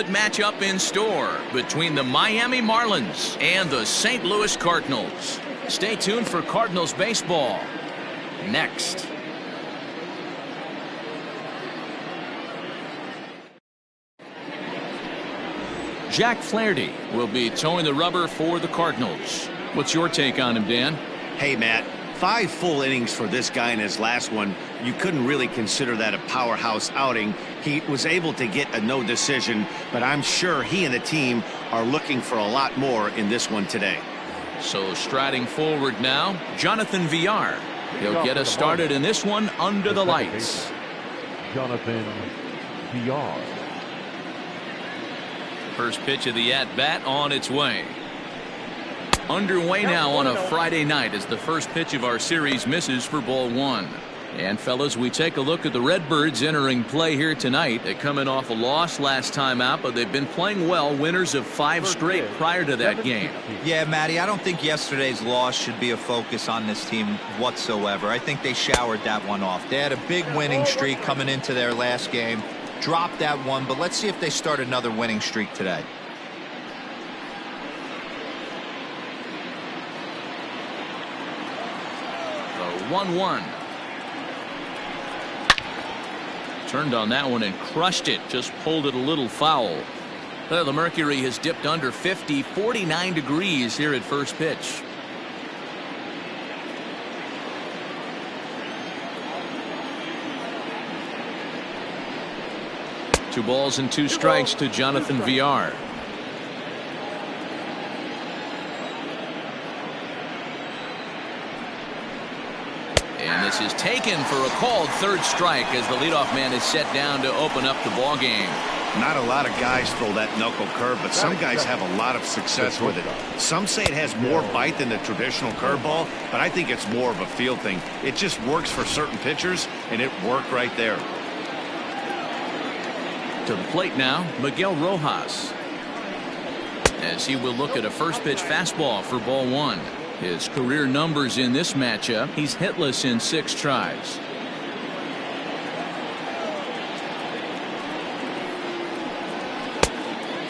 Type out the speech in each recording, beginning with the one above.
good matchup in store between the Miami Marlins and the St. Louis Cardinals. Stay tuned for Cardinals baseball next. Jack Flaherty will be towing the rubber for the Cardinals. What's your take on him, Dan? Hey, Matt. 5 full innings for this guy in his last one. You couldn't really consider that a powerhouse outing. He was able to get a no decision, but I'm sure he and the team are looking for a lot more in this one today. So striding forward now, Jonathan Villar. He'll get us started in this one under the lights. Jonathan Villar. First pitch of the at-bat on its way. Underway now on a Friday night as the first pitch of our series misses for ball 1. And fellas, we take a look at the Redbirds entering play here tonight. They're coming off a loss last time out, but they've been playing well, winners of 5 straight prior to that game. Yeah, Matty, I don't think yesterday's loss should be a focus on this team whatsoever. I think they showered that one off. They had a big winning streak coming into their last game, dropped that one, but let's see if they start another winning streak today. The 1-1. Turned on that one and crushed it. Just pulled it a little foul. Well, the mercury has dipped under 50, 49 degrees here at first pitch. Two balls and 2 strikes to Jonathan Villar. And this is taken for a called third strike as the leadoff man is set down to open up the ball game. Not a lot of guys throw that knuckle curve, but some guys have a lot of success with it. Some say it has more bite than the traditional curveball, but I think it's more of a feel thing. It just works for certain pitchers, and it worked right there. To the plate now, Miguel Rojas, as he will look at a first pitch fastball for ball 1. His career numbers in this matchup, he's hitless in 6 tries.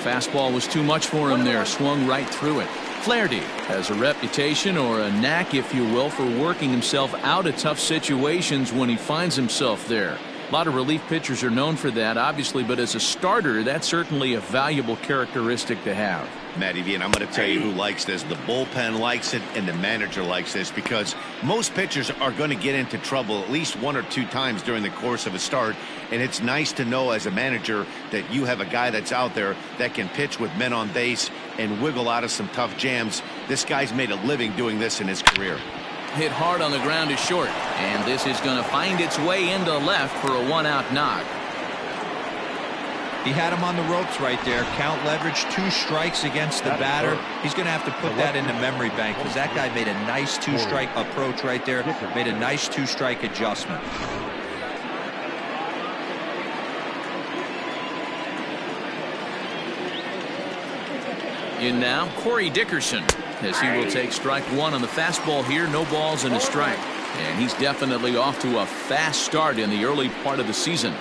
Fastball was too much for him there, swung right through it. Flaherty has a reputation, or a knack if you will, for working himself out of tough situations when he finds himself there. A lot of relief pitchers are known for that, obviously, but as a starter, that's certainly a valuable characteristic to have. Matty V, and I'm going to tell you who likes this. The bullpen likes it, and the manager likes this, because most pitchers are going to get into trouble at least 1 or 2 times during the course of a start, and it's nice to know as a manager that you have a guy that's out there that can pitch with men on base and wiggle out of some tough jams. This guy's made a living doing this in his career. Hit hard on the ground is short, and this is going to find its way into left for a 1-out knock. He had him on the ropes right there. Count leverage, 2 strikes against the batter. He's going to have to put that in the memory bank, because that guy made a nice 2-strike approach right there. Made a nice 2-strike adjustment. In now, Corey Dickerson, as he will take strike 1 on the fastball here. No balls and a strike. And he's definitely off to a fast start in the early part of the season.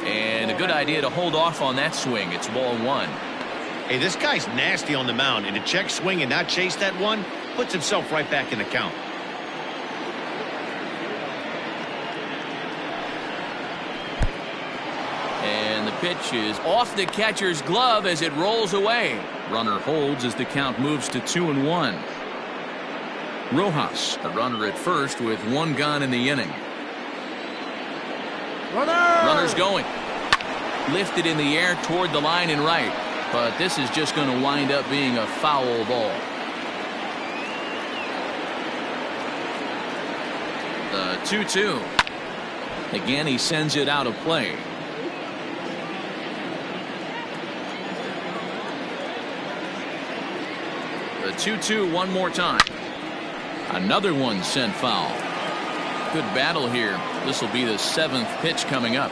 And a good idea to hold off on that swing. It's ball 1. Hey, this guy's nasty on the mound, and to check swing and not chase that one puts himself right back in the count. And the pitch is off the catcher's glove as it rolls away. Runner holds as the count moves to 2-1. Rojas, the runner at first with 1 gone in the inning. Runner's going. Lifted in the air toward the line and right. But this is just going to wind up being a foul ball. The 2-2. Again, he sends it out of play. The 2-2 one more time. Another one sent foul. Good battle here. This will be the 7th pitch coming up.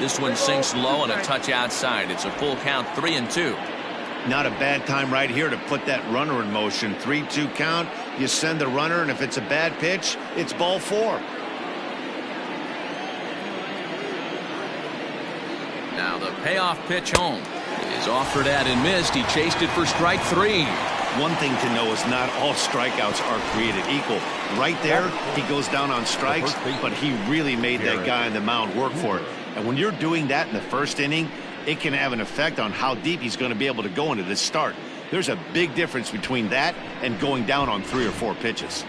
This one sinks low and a touch outside. It's a full count, 3-2. Not a bad time right here to put that runner in motion. 3-2 count. You send the runner, and if it's a bad pitch, it's ball 4. Now the payoff pitch home is offered at and missed. He chased it for strike 3. One thing to know is not all strikeouts are created equal. Right there, he goes down on strikes, but he really made that guy on the mound work for it. And when you're doing that in the first inning, it can have an effect on how deep he's going to be able to go into this start. There's a big difference between that and going down on 3 or 4 pitches.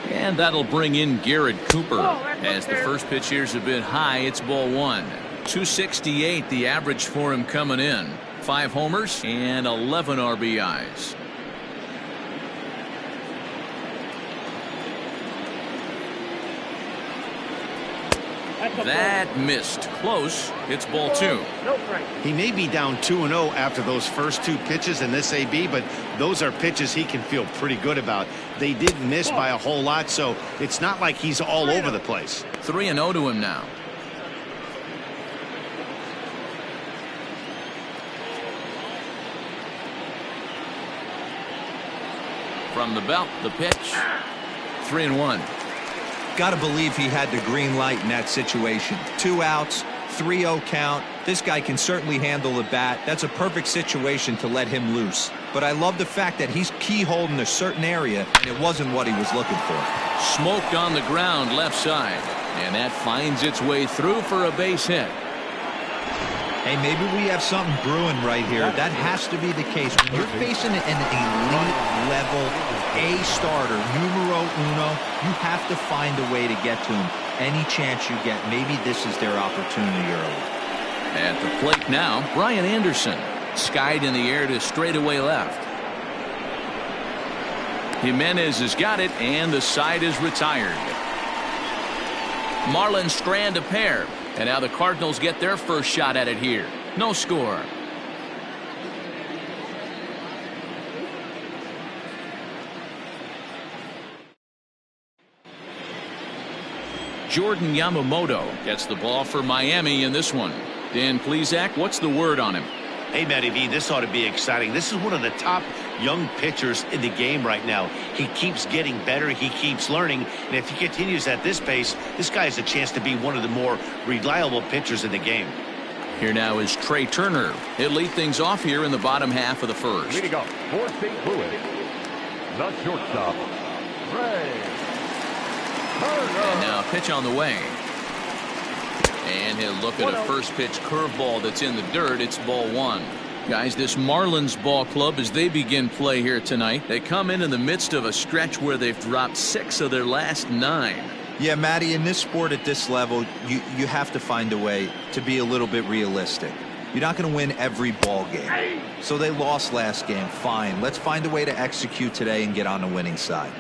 And that'll bring in Garrett Cooper. As the first pitch here's a bit high, it's ball 1. 268 the average for him coming in. 5 homers and 11 RBIs. That missed. Close. It's ball 2. He may be down 2-0 after those first 2 pitches in this AB, but those are pitches he can feel pretty good about. They did miss by a whole lot, so it's not like he's all over the place. 3-0 to him now. From the belt, the pitch. 3-1. Got to believe he had the green light in that situation. 2 outs, 3-0 count. This guy can certainly handle the bat. That's a perfect situation to let him loose. But I love the fact that he's keyholed in a certain area, and it wasn't what he was looking for. Smoked on the ground left side. And that finds its way through for a base hit. Hey, maybe we have something brewing right here. That has to be the case. When you're facing an elite level A starter, numero uno, you have to find a way to get to him. Any chance you get, maybe this is their opportunity early. At the plate now, Brian Anderson. Skied in the air to straightaway left. Jimenez has got it, and the side is retired. Marlins strand a pair. And now the Cardinals get their first shot at it here. No score. Jordan Yamamoto gets the ball for Miami in this one. Dan Plesac, what's the word on him? Hey, Matty V, this ought to be exciting. This is one of the top young pitchers in the game right now. He keeps getting better. He keeps learning. And if he continues at this pace, this guy has a chance to be one of the more reliable pitchers in the game. Here now is Trey Turner. He'll lead things off here in the bottom half of the first. Leading off for St. Louis, the shortstop, Trey Turner. And now pitch on the way. And he'll look at a first pitch curveball that's in the dirt. It's ball 1. Guys, this Marlins ball club, as they begin play here tonight, they come in the midst of a stretch where they've dropped 6 of their last 9. Yeah, Matty, in this sport at this level, you have to find a way to be a little bit realistic. You're not going to win every ball game. So they lost last game. Fine. Let's find a way to execute today and get on the winning side.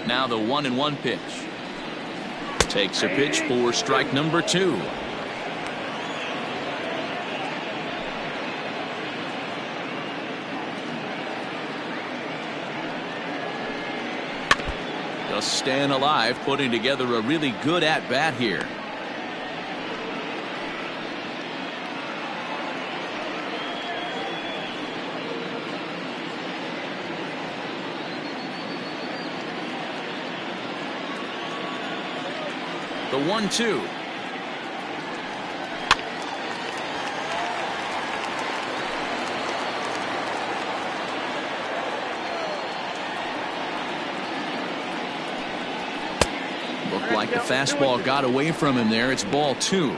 Now the 1-1 pitch. Takes a pitch for strike number 2. Just staying alive, putting together a really good at-bat here. The 1-2. Looked like the fastball got away from him there. It's ball 2.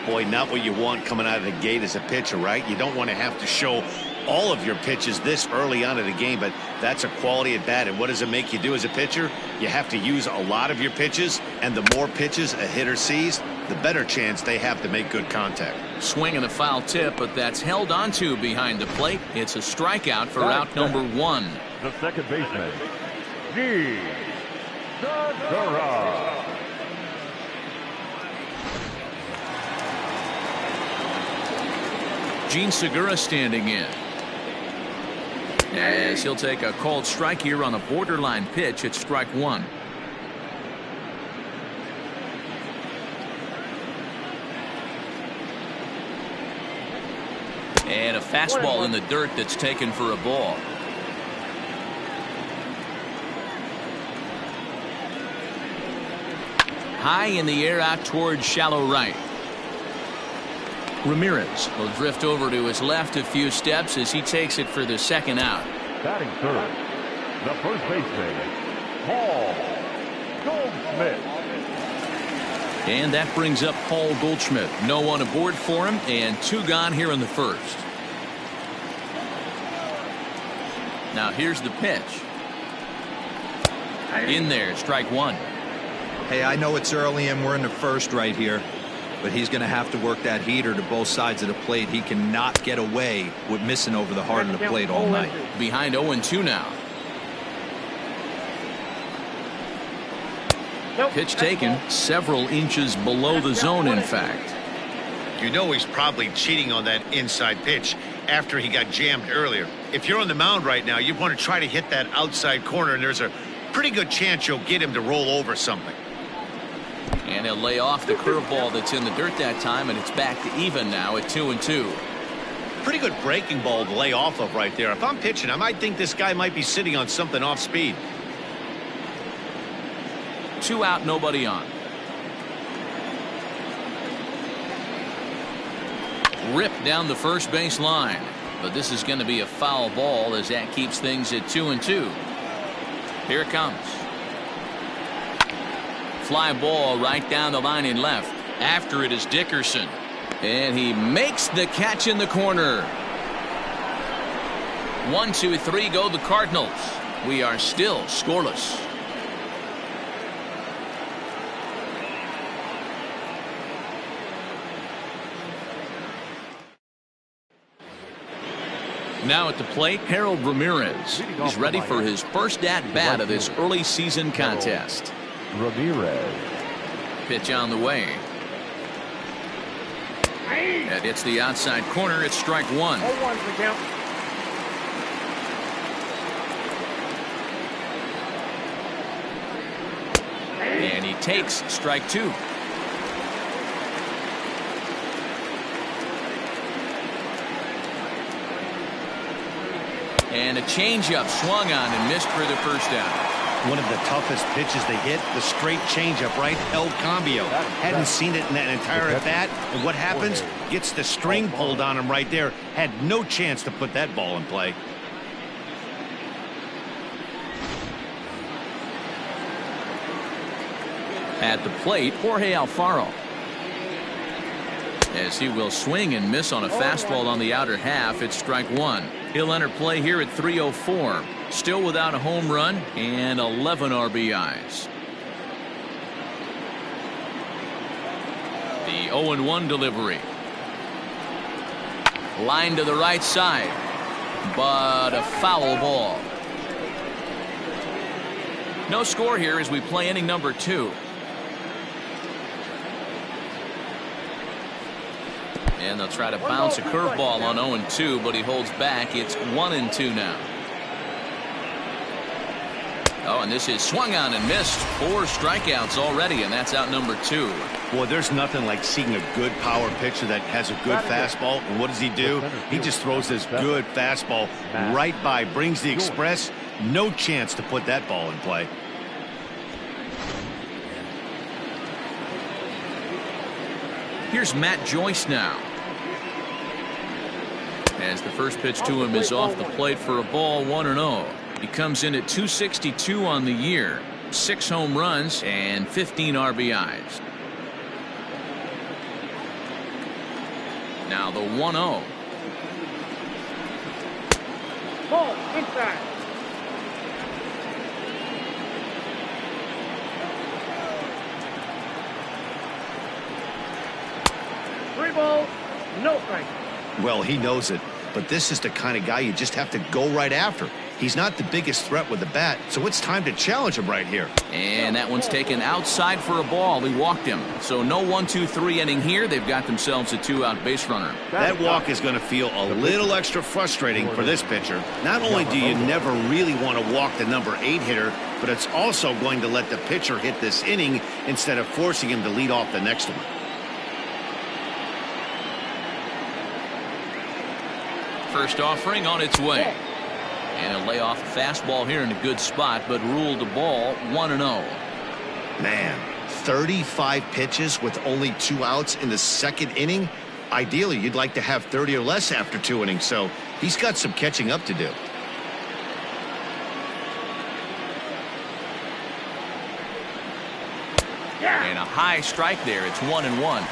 Boy, not what you want coming out of the gate as a pitcher, right? You don't want to have to show all of your pitches this early on in the game, but that's a quality at bat. And what does it make you do as a pitcher? You have to use a lot of your pitches, and the more pitches a hitter sees, the better chance they have to make good contact. Swing and a foul tip, but that's held onto behind the plate. It's a strikeout for out number 1. The second baseman, G. Segura. Gene Segura standing in. As he'll take a called strike here on a borderline pitch at strike 1. And a fastball in the dirt that's taken for a ball. High in the air out towards shallow right. Ramirez will drift over to his left a few steps as he takes it for the second out. Batting third, the first baseman, Paul Goldschmidt. And that brings up Paul Goldschmidt. No one aboard for him, and 2 gone here in the first. Now here's the pitch. In there, strike 1. Hey, I know it's early and we're in the first right here, but he's going to have to work that heater to both sides of the plate. He cannot get away with missing over the heart of the plate all night. Behind 0-2 now. Pitch taken several inches below the zone, in fact. You know he's probably cheating on that inside pitch after he got jammed earlier. If you're on the mound right now, you want to try to hit that outside corner, and there's a pretty good chance you'll get him to roll over something. And he'll lay off the curveball that's in the dirt that time, and it's back to even now at 2-2. Pretty good breaking ball to lay off of right there. If I'm pitching, I might think this guy might be sitting on something off speed. 2 out, nobody on. Ripped down the first base line, but this is going to be a foul ball as that keeps things at 2-2. Here it comes. Fly ball right down the line in left. After it is Dickerson. And he makes the catch in the corner. 1, 2, 3 go the Cardinals. We are still scoreless. Now at the plate, Harold Ramirez. He's ready for his first at-bat of this early season contest. Ramirez. Pitch on the way. That hits the outside corner. It's strike 1. And he takes strike 2. And a changeup swung on and missed for the first out. One of the toughest pitches to hit, the straight changeup, right? El Cambio. Hadn't seen it in that entire at bat. And what happens? Gets the string pulled on him right there. Had no chance to put that ball in play. At the plate, Jorge Alfaro. As he will swing and miss on a fastball on the outer half, it's strike 1. He'll enter play here at 3:04. Still without a home run and 11 RBIs. The 0-1 delivery. Line to the right side, but a foul ball. No score here as we play inning number 2. And they'll try to bounce a curveball on 0-2, but he holds back. It's 1-2 now. Oh, and this is swung on and missed. 4 strikeouts already, and that's out number 2. Boy, there's nothing like seeing a good power pitcher that has a good fastball. And what does he do? He just throws this good fastball right by, brings the express. No chance to put that ball in play. Here's Matt Joyce now. As the first pitch to him is off the plate for a ball, 1-0. He comes in at 262 on the year, 6 home runs and 15 RBIs. Now the 1-0. Ball inside. Three balls, no strikes. Well, he knows it, but this is the kind of guy you just have to go right after. He's not the biggest threat with the bat, so it's time to challenge him right here. And that one's taken outside for a ball. He walked him. So no 1-2-3 inning here. They've got themselves a 2-out base runner. That walk is going to feel a little extra frustrating for this pitcher. Not only do you never really want to walk the number 8 hitter, but it's also going to let the pitcher hit this inning instead of forcing him to lead off the next one. First offering on its way. And a lay off a fastball here in a good spot, but ruled the ball 1-0. Man, 35 pitches with only 2 outs in the second inning. Ideally, you'd like to have 30 or less after 2 innings, so he's got some catching up to do. And a high strike there. It's 1-1.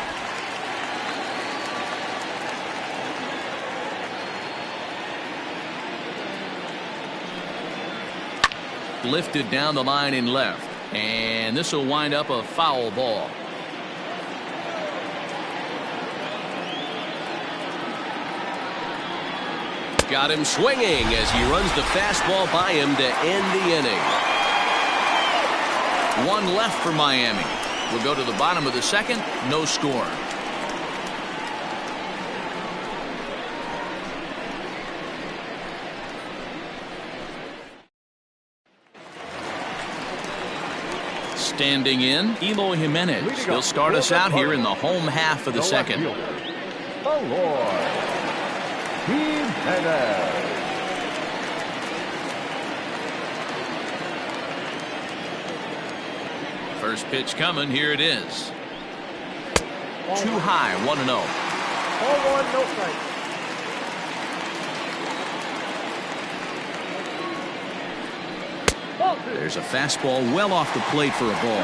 Lifted down the line in left. And this will wind up a foul ball. Got him swinging as he runs the fastball by him to end the inning. 1 left for Miami. We'll go to the bottom of the second. No score. Standing in, Eloy Jimenez. He'll start us out here in the home half of the second. First pitch coming. Here it is. Too high. 1-0. Ball 1, no strike. There's a fastball well off the plate for a ball.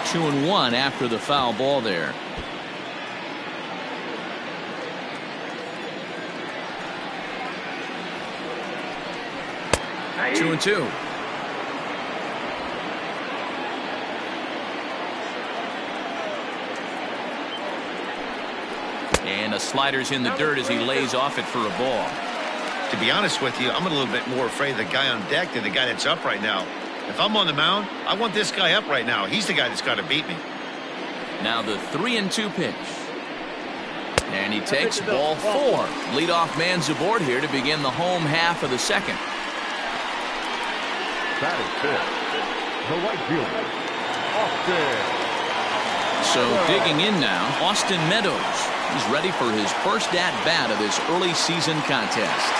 2-1 after the foul ball there. Nice. 2-2. And the slider's in the dirt as he lays off it for a ball. To be honest with you, I'm a little bit more afraid of the guy on deck than the guy that's up right now. If I'm on the mound, I want this guy up right now. He's the guy that's got to beat me. Now the 3-2 pitch. And he takes ball 4. Leadoff man's aboard here to begin the home half of the second. That is fifth. The right fielder, Austin. So digging in now, Austin Meadows. He's ready for his first at-bat of this early season contest.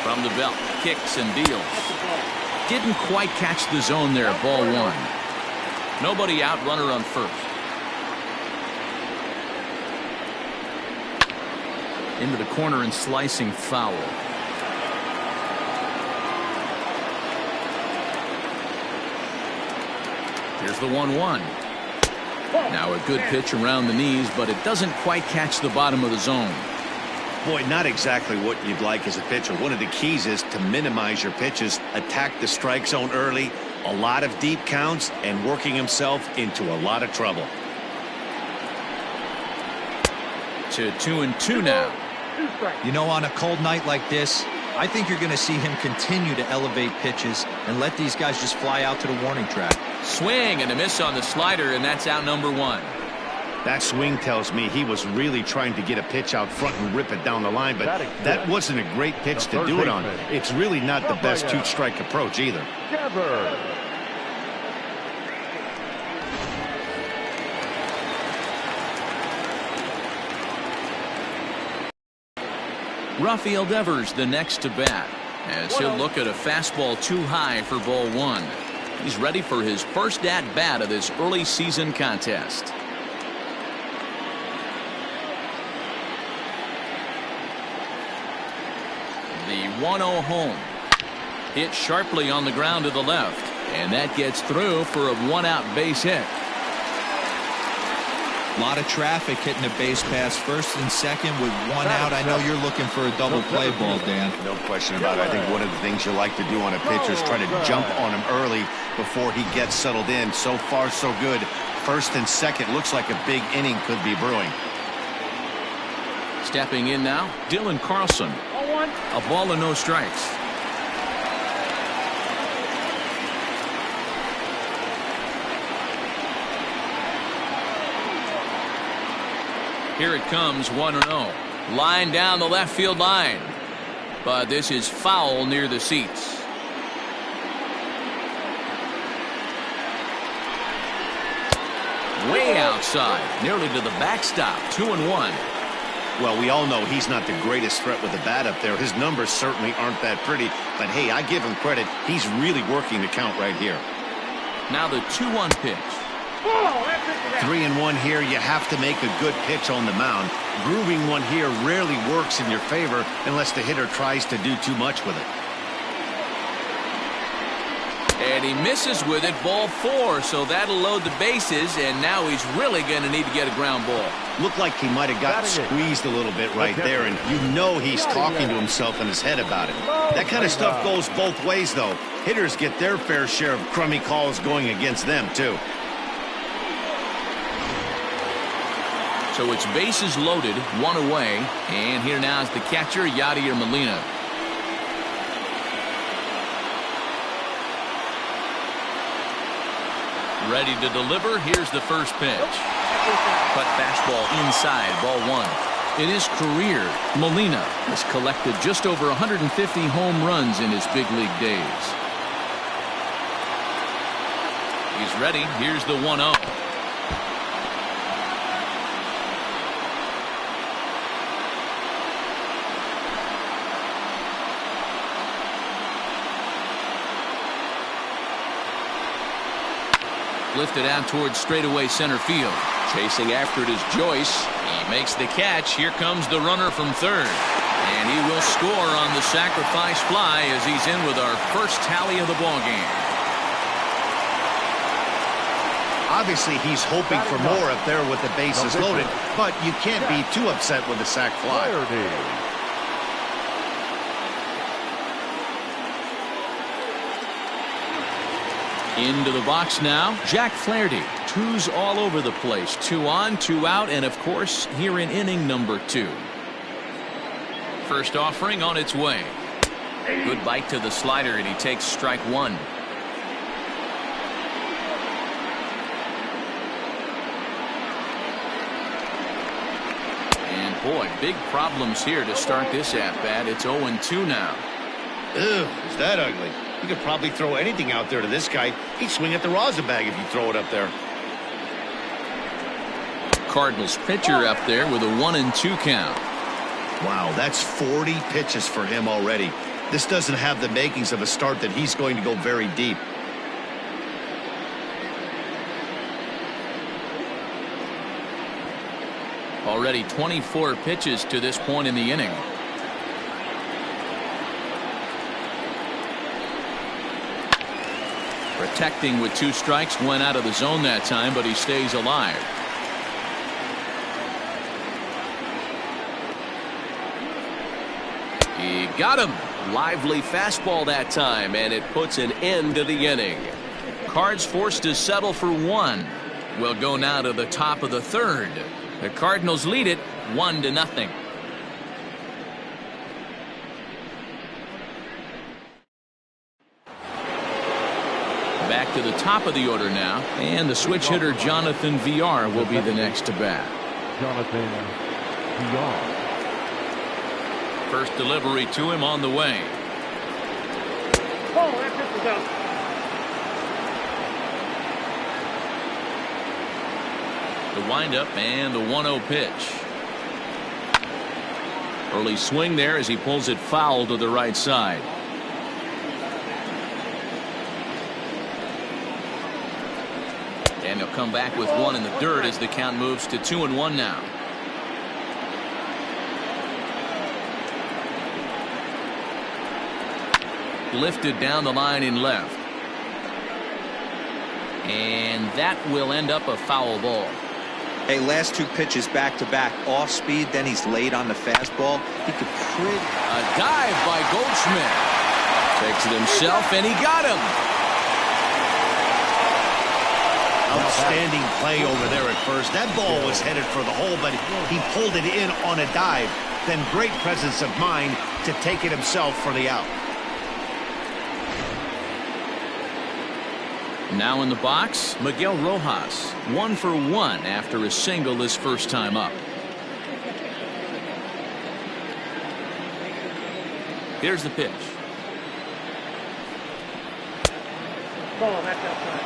From the belt, kicks and deals. Didn't quite catch the zone there, ball 1. Nobody out, runner on first. Into the corner and slicing foul. Here's the 1-1. Now a good pitch around the knees, but it doesn't quite catch the bottom of the zone. Boy, not exactly what you'd like as a pitcher. One of the keys is to minimize your pitches, attack the strike zone early, a lot of deep counts, and working himself into a lot of trouble. To 2-2 now. You know, on a cold night like this, I think you're going to see him continue to elevate pitches and let these guys just fly out to the warning track. Swing and a miss on the slider, and that's out number 1. That swing tells me he was really trying to get a pitch out front and rip it down the line, but that wasn't a great pitch to do it on. It's really not the best 2-strike approach either. Rafael Devers the next to bat, as he'll look at a fastball too high for ball 1. He's ready for his first at-bat of this early season contest. The 1-0 home. Hit sharply on the ground to the left, and that gets through for a 1-out base hit. A lot of traffic hitting a base pass first and second with 1 out. I know you're looking for a double play ball, Dan. No question about it. I think one of the things you like to do on a pitcher is try to jump on him early before he gets settled in. So far, so good. First and second looks like a big inning could be brewing. Stepping in now, Dylan Carlson. A ball and no strikes. Here it comes, 1-0. Line down the left field line. But this is foul near the seats. Way outside, nearly to the backstop. 2-1. Well, we all know he's not the greatest threat with the bat up there. His numbers certainly aren't that pretty. But, hey, I give him credit. He's really working the count right here. Now the 2-1 pitch. 3-1 here. You have to make a good pitch on the mound. Grooving one here rarely works in your favor unless the hitter tries to do too much with it. And he misses with it. Ball 4. So that'll load the bases. And now he's really going to need to get a ground ball. Looked like he might have gotten squeezed a little bit right there. And you know he's talking to himself in his head about it. That kind of stuff goes both ways, though. Hitters get their fair share of crummy calls going against them, too. So it's bases loaded, 1 away. And here now is the catcher, Yadier Molina. Ready to deliver. Here's the first pitch. Cut fastball inside, ball 1. In his career, Molina has collected just over 150 home runs in his big league days. He's ready. Here's the 1-0. Lifted out towards straightaway center field. Chasing after it is Joyce. He makes the catch. Here comes the runner from third. And he will score on the sacrifice fly as he's in with our first tally of the ball game. Obviously, he's hoping for more up there with the bases loaded, but you can't be too upset with the sac fly. Into the box now, Jack Flaherty. 2s all over the place. 2 on, 2 out, and of course, here in inning number 2. First offering on its way. Good bite to the slider, and he takes strike 1. And boy, big problems here to start this at-bat. It's 0-2 now. Ugh, is that ugly? You could probably throw anything out there to this guy. He'd swing at the rosin bag if you throw it up there. Cardinals pitcher up there with a 1-2 count. Wow, that's 40 pitches for him already. This doesn't have the makings of a start that he's going to go very deep. Already 24 pitches to this point in the inning. Protecting with 2 strikes, went out of the zone that time, but he stays alive. He got him. Lively fastball that time, and it puts an end to the inning. Cards forced to settle for 1. We'll go now to the top of the 3rd. The Cardinals lead it 1-0. Back to the top of the order now, and the switch hitter Jonathan VR will be the next to bat. Jonathan VR. First delivery to him on the way. Oh, that pitch is out. The windup and the 1-0 pitch. Early swing there as he pulls it foul to the right side. And he'll come back with 1 in the dirt as the count moves to 2-1 now. Lifted down the line in left. And that will end up a foul ball. Hey, last 2 pitches back to back, off speed, then he's late on the fastball. He could pretty. A dive by Goldschmidt. Takes it himself, and he got him. Outstanding play over there at first. That ball was headed for the hole, but he pulled it in on a dive. Then great presence of mind to take it himself for the out. Now in the box, Miguel Rojas. 1 for 1 after a single his first time up. Here's the pitch. Ball, that's outside.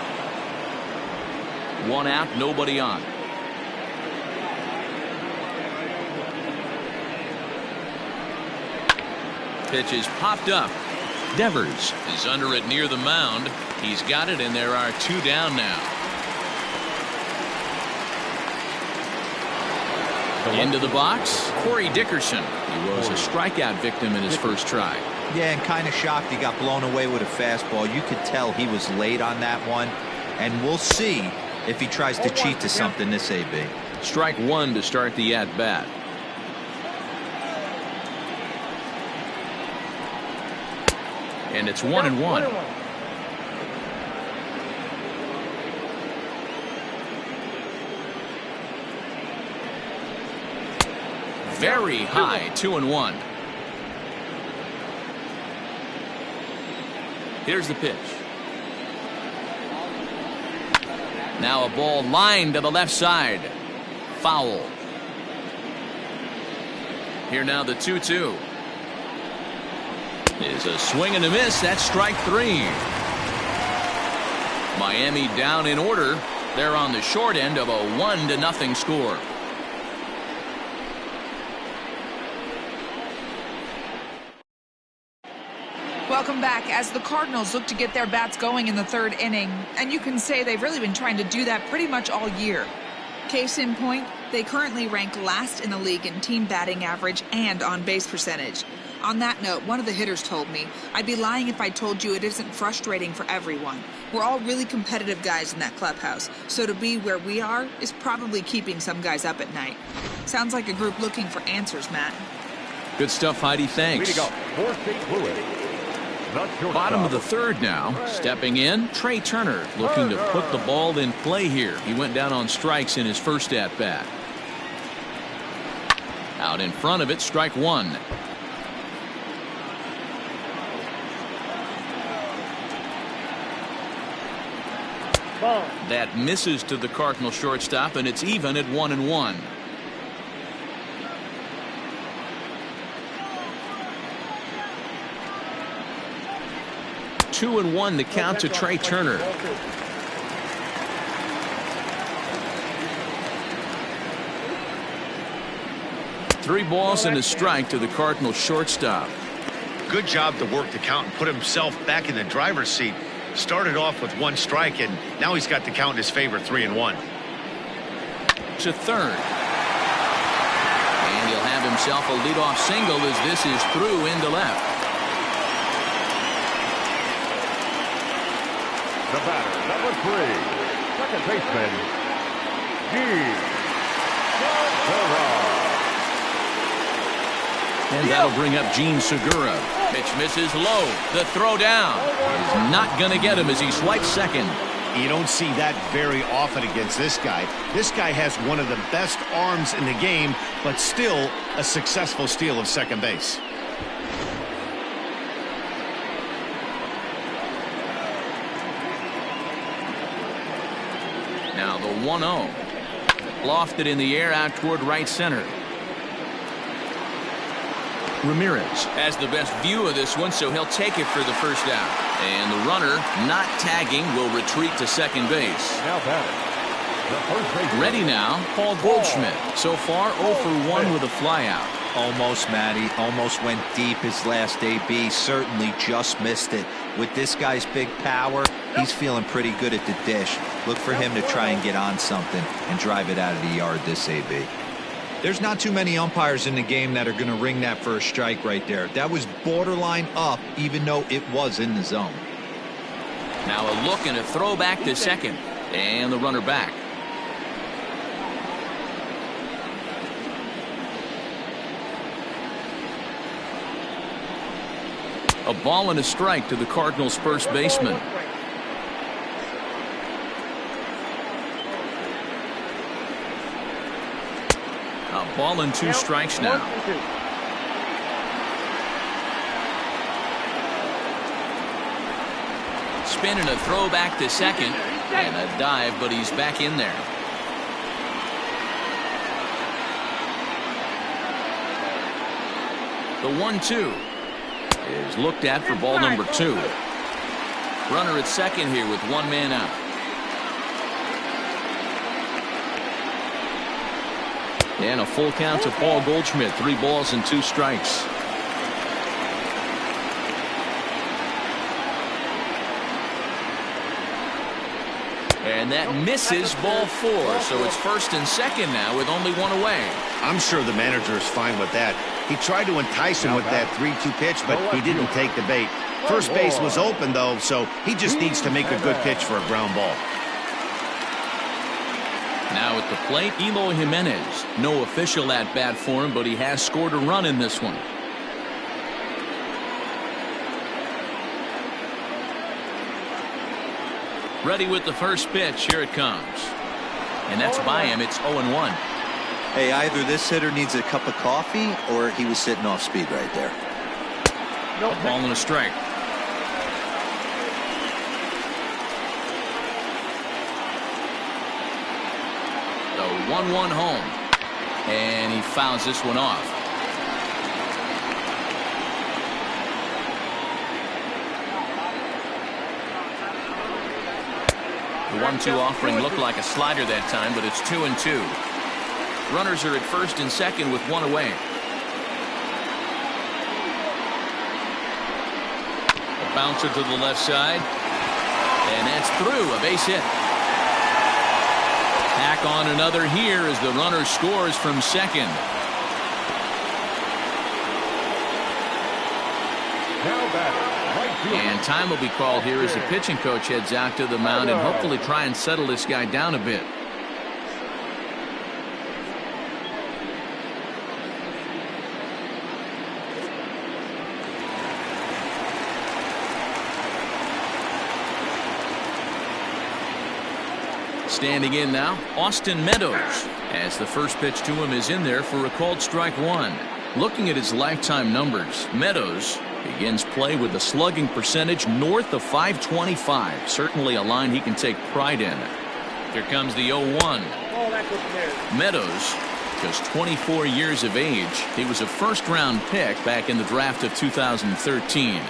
One out, nobody on. Pitch is popped up. Devers is under it near the mound. He's got it, and there are 2 down now. Into the box, Corey Dickerson. He was a strikeout victim in his first try. Yeah, and kind of shocked he got blown away with a fastball. You could tell he was late on that one, and we'll see if he tries to cheat to something this AB. Strike 1 to start the at-bat. And it's 1-1. Very high, 2-1. Here's the pitch. Now a ball lined to the left side. Foul. Here now the 2-2. Is a swing and a miss. That's strike 3. Miami down in order. They're on the short end of a 1-0 score. Welcome back as the Cardinals look to get their bats going in the 3rd inning, and you can say they've really been trying to do that pretty much all year. Case in point, they currently rank last in the league in team batting average and on base percentage. On that note, one of the hitters told me, "I'd be lying if I told you it isn't frustrating for everyone. We're all really competitive guys in that clubhouse, so to be where we are is probably keeping some guys up at night." Sounds like a group looking for answers, Matt. Good stuff, Heidi. Thanks. Way to go. 4 St. Louis. Bottom of the 3rd now. Stepping in, Trey Turner looking to put the ball in play here. He went down on strikes in his first at-bat. Out in front of it, strike 1. Ball. That misses to the Cardinal shortstop, and it's even at 1-1. Two and 1 the count to Trey Turner. Three balls and a strike to the Cardinal shortstop. Good job to work the count and put himself back in the driver's seat. Started off with 1 strike, and now he's got the count in his favor, 3-1. To third. And he'll have himself a leadoff single as this is through into left. The batter, number 3, second baseman, And that'll bring up Gene Segura. Pitch misses low. The throw down is not going to get him as he swipes second. You don't see that very often against this guy. This guy has one of the best arms in the game, but still a successful steal of second base. Now the 1-0. Lofted in the air out toward right center. Ramirez has the best view of this one, so he'll take it for the first out. And the runner, not tagging, will retreat to second base. Now batting, the first baseman. Ready now, Paul Goldschmidt. So far 0 for 1 with a flyout. Almost, Matty. Almost went deep his last AB. Certainly just missed it. With this guy's big power, he's feeling pretty good at the dish. Look for him to try and get on something and drive it out of the yard this AB. There's not too many umpires in the game that are going to ring that for a strike right there. That was borderline up, even though it was in the zone. Now a look and a throw back to second. And the runner back. A ball and a strike to the Cardinals' first baseman. A ball and 2 strikes now. Spin and a throw back to second. And a dive, but he's back in there. The 1-2 is looked at for ball number 2. Runner at second here with one man out. And a full count to Paul Goldschmidt. 3 balls and 2 strikes. And that misses ball 4. So it's first and second now with only one away. I'm sure the manager is fine with that. He tried to entice him with that 3-2 pitch, but he didn't take the bait. First base was open, though, so he just needs to make a good pitch for a ground ball. Now at the plate, Eloy Jimenez. No official at bat for him, but he has scored a run in this one. Ready with the first pitch. Here it comes. And that's by him. It's 0-1. Hey, either this hitter needs a cup of coffee or he was sitting off speed right there. A ball and a strike. The 1-1 home. And he fouls this one off. The 1-2 offering looked like a slider that time, but it's 2-2. Runners are at first and second with one away. A bouncer to the left side. And that's through. A base hit. Tack on another here as the runner scores from second. Now batting, right field. And time will be called here as the pitching coach heads out to the mound and hopefully try and settle this guy down a bit. Standing in now, Austin Meadows, as the first pitch to him is in there for a called strike 1. Looking at his lifetime numbers, Meadows begins play with a slugging percentage north of .525. Certainly a line he can take pride in. Here comes the 0-1. Meadows, just 24 years of age. He was a first-round pick back in the draft of 2013.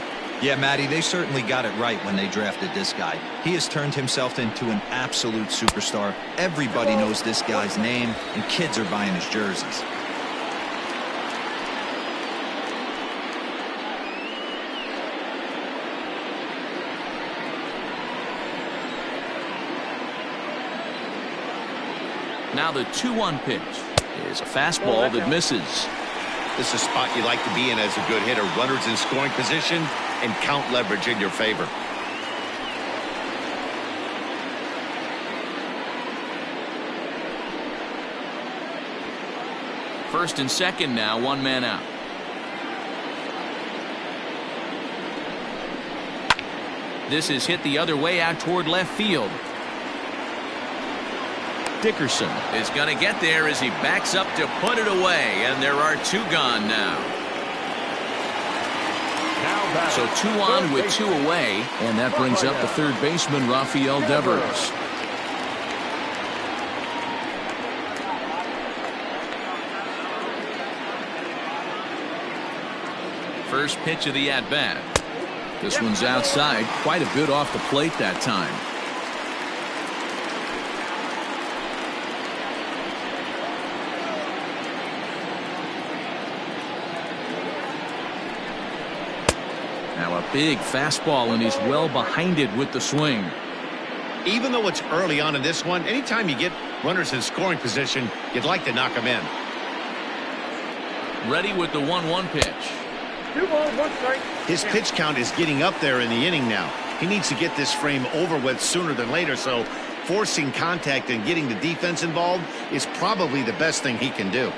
Yeah, Matty, they certainly got it right when they drafted this guy. He has turned himself into an absolute superstar. Everybody knows this guy's name, and kids are buying his jerseys. Now the 2-1 pitch is a fastball that misses. This is a spot you like to be in as a good hitter. Runners in scoring position and count leverage in your favor. First and second now, one man out. This is hit the other way out toward left field. Dickerson is going to get there as he backs up to put it away, and there are 2 gone now. So 2 on with 2 away, and that brings up the third baseman, Rafael Devers. First pitch of the at-bat. This one's outside, quite a bit off the plate that time. Now a big fastball, and he's well behind it with the swing. Even though it's early on in this one, anytime you get runners in scoring position, you'd like to knock them in. Ready with the 1-1 pitch. 2 balls, 1 strike. His pitch count is getting up there in the inning now. He needs to get this frame over with sooner than later, so forcing contact and getting the defense involved is probably the best thing he can do.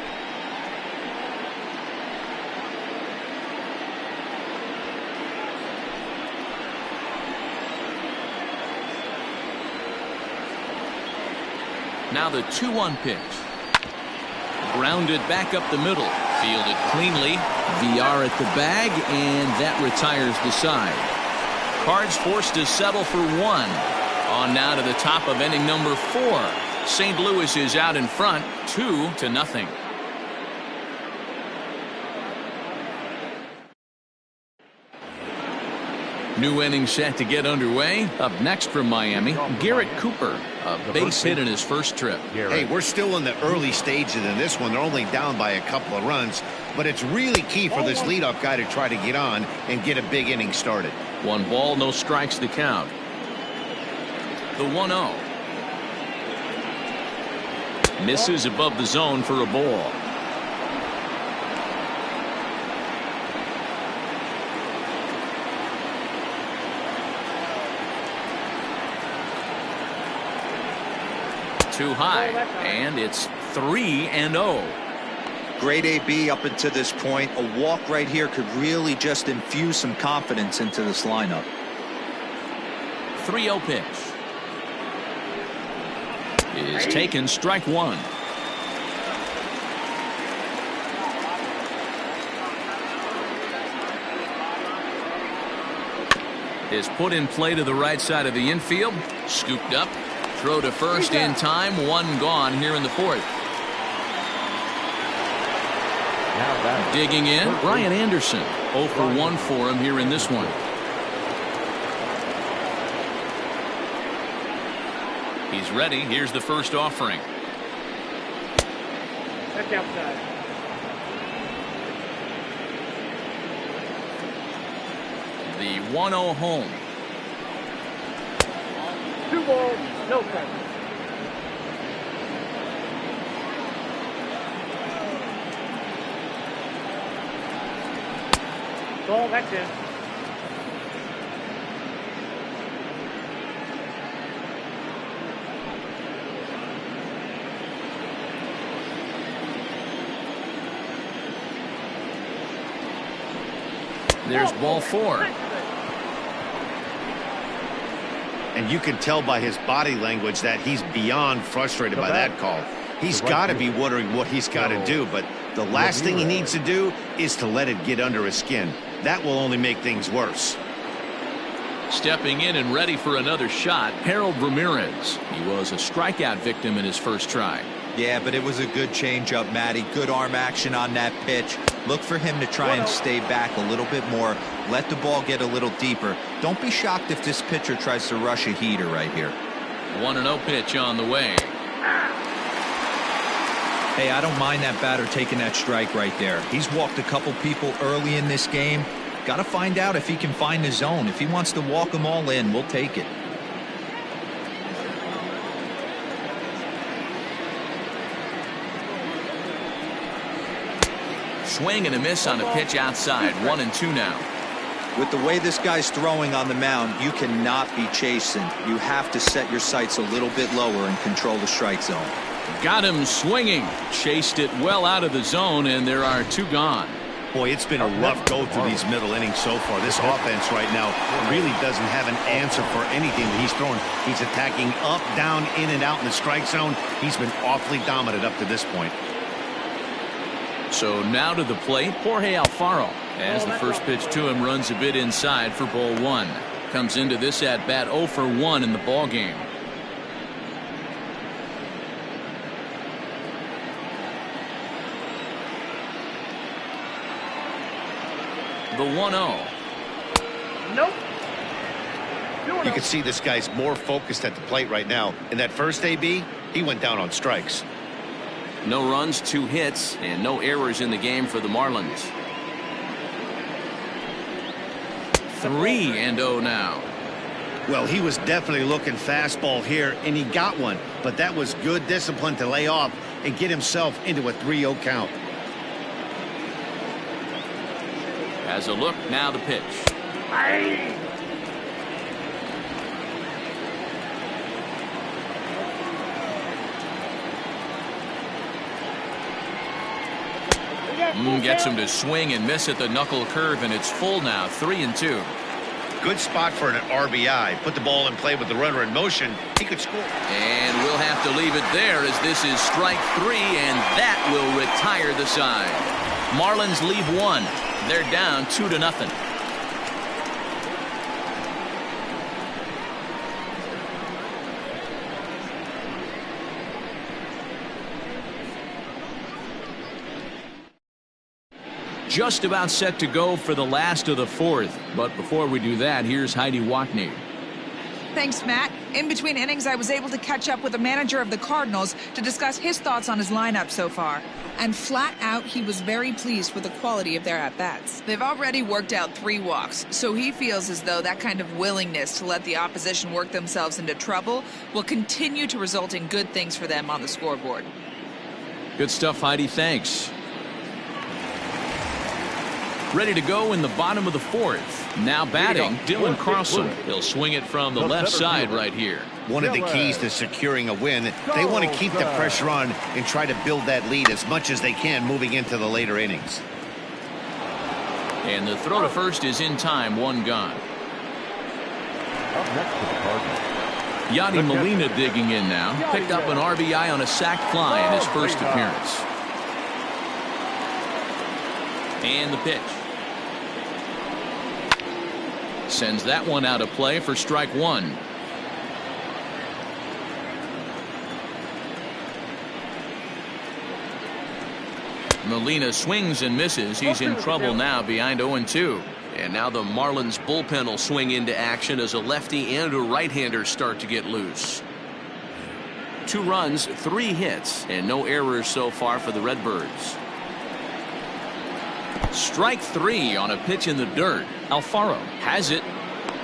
Now the 2-1 pitch. Grounded back up the middle. Fielded cleanly. VR at the bag, and that retires the side. Cards forced to settle for 1. On now to the top of inning number 4. St. Louis is out in front, 2-0. New inning set to get underway. Up next from Miami, Garrett Cooper, a base hit in his first trip. Hey, we're still in the early stages in this one. They're only down by a couple of runs, but it's really key for this leadoff guy to try to get on and get a big inning started. 1 ball, no strikes to count. The 1-0. Misses above the zone for a ball. Too high, and it's 3-0. Great AB up until this point. A walk right here could really just infuse some confidence into this lineup. 3-0 pitch is taken, strike 1. Is put in play to the right side of the infield, scooped up. Throw to first in time. 1 gone here in the 4th. Digging in, Brian Anderson. 0 for 1 for him here in this one. He's ready. Here's the first offering. That's outside. The 1-0 home. 2 balls, no strikes. Ball, that's it. There's ball 4. And you can tell by his body language that he's beyond frustrated by that call. He's got to be wondering what he's got to do, but the last thing he needs to do is to let it get under his skin. That will only make things worse. Stepping in and ready for another shot, Harold Ramirez. He was a strikeout victim in his first try. Yeah, but it was a good changeup, Matty. Good arm action on that pitch. Look for him to try and stay back a little bit more. Let the ball get a little deeper. Don't be shocked if this pitcher tries to rush a heater right here. 1-0 pitch on the way. Hey, I don't mind that batter taking that strike right there. He's walked a couple people early in this game. Got to find out if he can find the zone. If he wants to walk them all in, we'll take it. Swing and a miss on a pitch outside. 1-2 now. With the way this guy's throwing on the mound, you cannot be chasing. You have to set your sights a little bit lower and control the strike zone. Got him swinging. Chased it well out of the zone, and there are 2 gone. Boy, it's been a rough go through these middle innings so far. This offense right now really doesn't have an answer for anything that he's throwing. He's attacking up, down, in and out in the strike zone. He's been awfully dominant up to this point. So now to the plate, Jorge Alfaro. As the first pitch to him runs a bit inside for ball 1. Comes into this at bat 0 for 1 in the ball game. The 1-0. Nope. You can see this guy's more focused at the plate right now. In that first AB, he went down on strikes. No runs, 2 hits, and no errors in the game for the Marlins. 3-0 now. Well, he was definitely looking fastball here, and he got one. But that was good discipline to lay off and get himself into a 3-0 count. As a look, now the pitch. Gets him to swing and miss at the knuckle curve, and it's full now. 3-2. Good spot for an RBI. Put the ball in play with the runner in motion. He could score. And we'll have to leave it there as this is strike 3, and that will retire the side. Marlins leave 1. They're down 2-0. just about set to go for the last of the fourth. But before we do that, here's Heidi Watney. Thanks, Matt. In between innings, I was able to catch up with the manager of the Cardinals to discuss his thoughts on his lineup so far. And flat out, he was very pleased with the quality of their at-bats. They've already worked out 3 walks, so he feels as though that kind of willingness to let the opposition work themselves into trouble will continue to result in good things for them on the scoreboard. Good stuff, Heidi. Thanks. Ready to go in the bottom of the fourth. Now batting, Dylan Carlson. He'll swing it from the left side right here. One of the keys to securing a win, they want to keep the pressure on and try to build that lead as much as they can moving into the later innings. And the throw to first is in time, 1 gone. Up next for the Cardinals. Yadi Molina digging in now. Picked up an RBI on a sac fly in his first appearance. And the pitch. Sends that one out of play for strike 1. Molina swings and misses. He's in trouble now behind 0-2. And now the Marlins bullpen will swing into action as a lefty and a right-hander start to get loose. 2 runs, 3 hits, and no errors so far for the Redbirds. Strike 3 on a pitch in the dirt. Alfaro has it,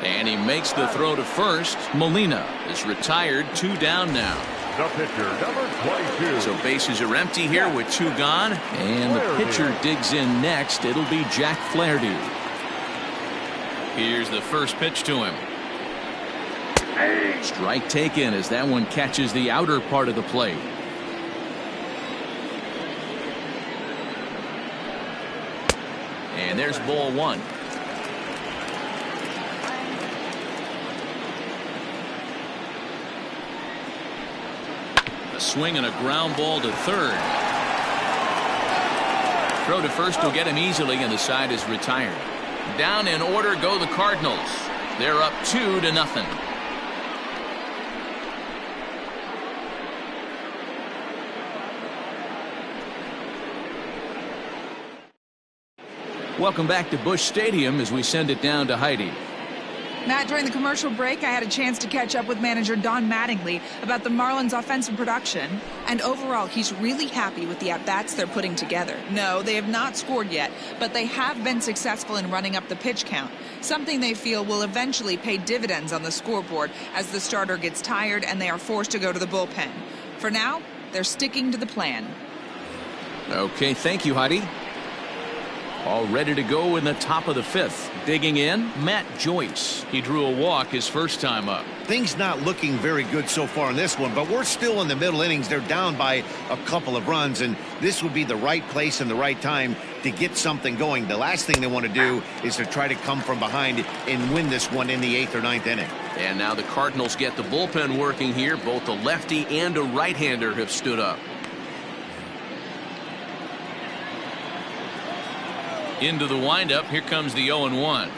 and he makes the throw to first. Molina is retired, 2 down now. The pitcher, number 22. So bases are empty here with 2 gone, and the pitcher digs in next. It'll be Jack Flaherty. Here's the first pitch to him. Strike taken as that one catches the outer part of the plate. And there's ball 1. A swing and a ground ball to third. Throw to first will get him easily, and the side is retired. Down in order go the Cardinals. They're up 2-0. Welcome back to Busch Stadium as we send it down to Heidi. Matt, during the commercial break, I had a chance to catch up with manager Don Mattingly about the Marlins' offensive production. And overall, he's really happy with the at-bats they're putting together. No, they have not scored yet, but they have been successful in running up the pitch count, something they feel will eventually pay dividends on the scoreboard as the starter gets tired and they are forced to go to the bullpen. For now, they're sticking to the plan. Okay, thank you, Heidi. All ready to go in the top of the 5th. Digging in, Matt Joyce. He drew a walk his first time up. Things not looking very good so far in this one, but we're still in the middle innings. They're down by a couple of runs, and this would be the right place and the right time to get something going. The last thing they want to do is to try to come from behind and win this one in the 8th or 9th inning. And now the Cardinals get the bullpen working here. Both a lefty and a right-hander have stood up. Into the windup. Here comes the 0-1.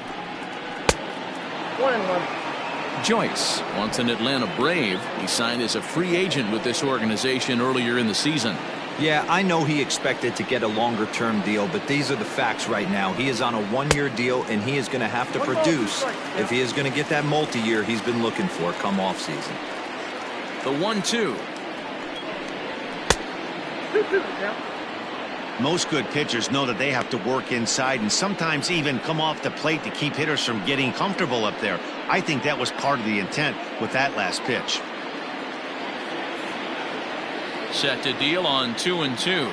1-1. Joyce, once an Atlanta Brave, he signed as a free agent with this organization earlier in the season. Yeah, I know he expected to get a longer-term deal, but these are the facts right now. He is on a 1-year deal, and he is going to have to produce if he is going to get that multi-year he's been looking for come off-season. The 1-2. 2-2 now. Most good pitchers know that they have to work inside and sometimes even come off the plate to keep hitters from getting comfortable up there. I think that was part of the intent with that last pitch. Set to deal on 2-2.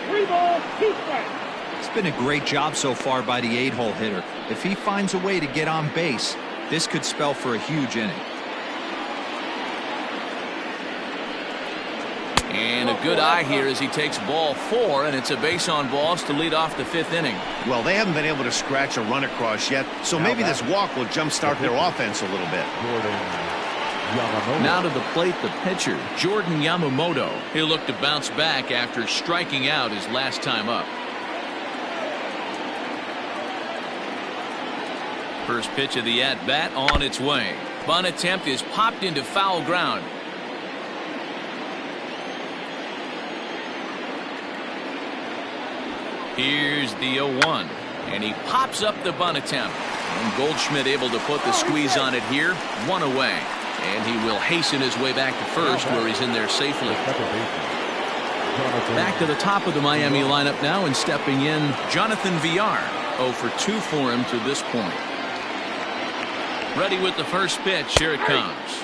3 balls, 2 strikes. It's been a great job so far by the 8-hole hitter. If he finds a way to get on base, this could spell for a huge inning. And a good eye here as he takes ball 4, and it's a base on balls to lead off the 5th inning. Well, they haven't been able to scratch a run across yet, so maybe this walk will jumpstart their offense a little bit. Now to the plate, the pitcher, Jordan Yamamoto. He'll look to bounce back after striking out his last time up. First pitch of the at-bat on its way. Bunt attempt is popped into foul ground. Here's the 0-1. And he pops up the bunt attempt. And Goldschmidt able to put the squeeze on it here. One away. And he will hasten his way back to first, where he's in there safely. Back to the top of the Miami lineup now, and stepping in, Jonathan Villar. 0 for 2 for him to this point. Ready with the first pitch. Here it comes.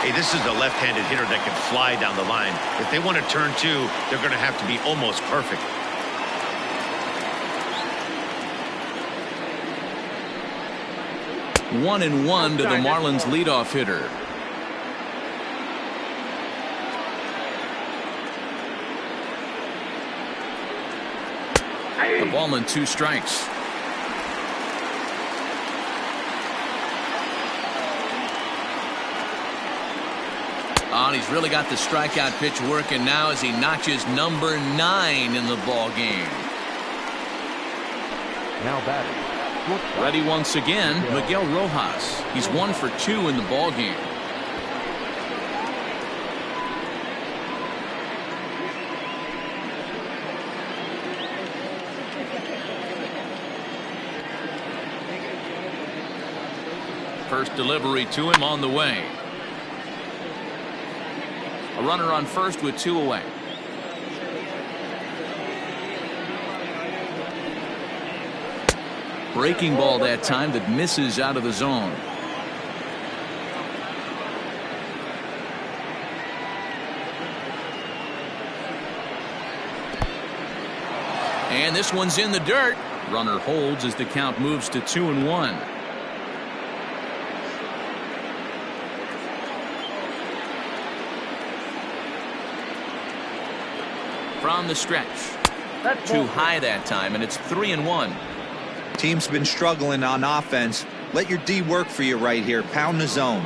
Hey, this is a left-handed hitter that can fly down the line. If they want to turn 2, they're going to have to be almost perfect. One and one to the Marlins leadoff hitter. The ball and 2 strikes. Oh, and he's really got the strikeout pitch working now as he notches number 9 in the ball game. Now batting. Ready once again, Miguel Rojas. He's 1 for 2 in the ball game. First delivery to him on the way. A runner on first with 2 away. Breaking ball that time that misses out of the zone. And this one's in the dirt. Runner holds as the count moves to 2-1. From the stretch. Too high that time, and it's 3-1. Team's been struggling on offense. Let your D work for you right here. Pound the zone.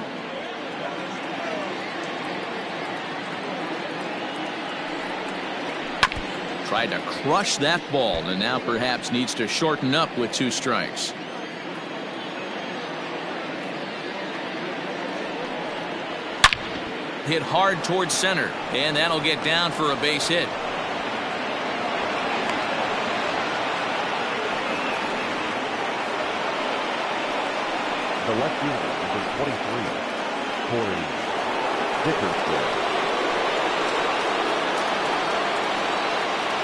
Tried to crush that ball, and now perhaps needs to shorten up with 2 strikes. Hit hard towards center, and that'll get down for a base hit. The left fielder, number 23, Corey Dickerson.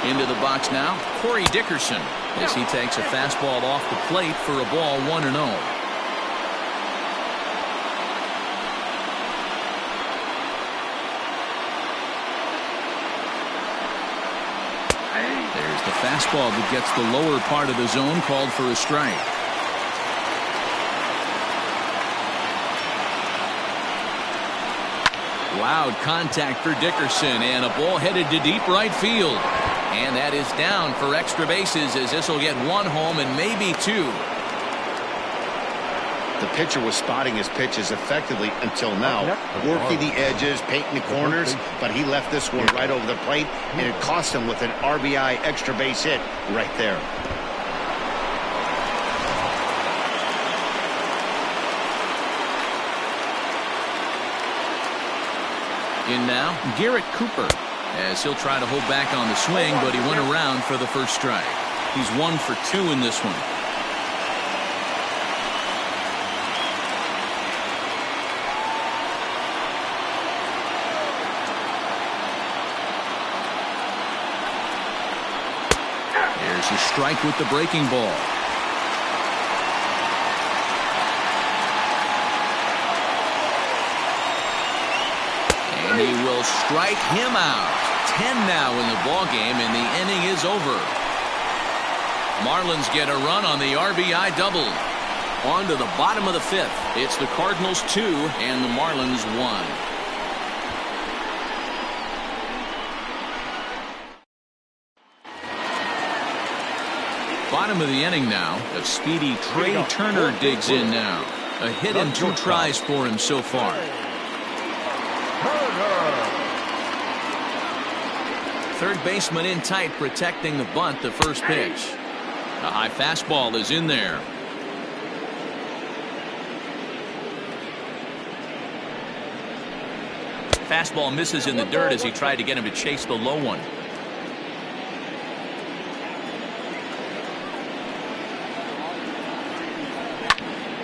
Into the box now, Corey Dickerson, as he takes a fastball off the plate for a ball 1-0. There's the fastball that gets the lower part of the zone, called for a strike. Loud contact for Dickerson, and a ball headed to deep right field. And that is down for extra bases, as this will get 1 home and maybe 2. The pitcher was spotting his pitches effectively until now, working the edges, painting the corners, but he left this one right over the plate, and it cost him with an RBI extra base hit right there. In now, Garrett Cooper, as he'll try to hold back on the swing, but he went around for the first strike. He's 1 for 2 in this one. There's a strike with the breaking ball. And he will strike him out. 10 now in the ball game, and the inning is over. Marlins get a run on the RBI double. On to the bottom of the 5th. It's the Cardinals 2 and the Marlins 1. Bottom of the inning now. A speedy Trey Turner digs in now. A hit and 2 tries for him so far. Third baseman in tight, protecting the bunt. The first pitch. A high fastball is in there. Fastball misses in the dirt as he tried to get him to chase the low one.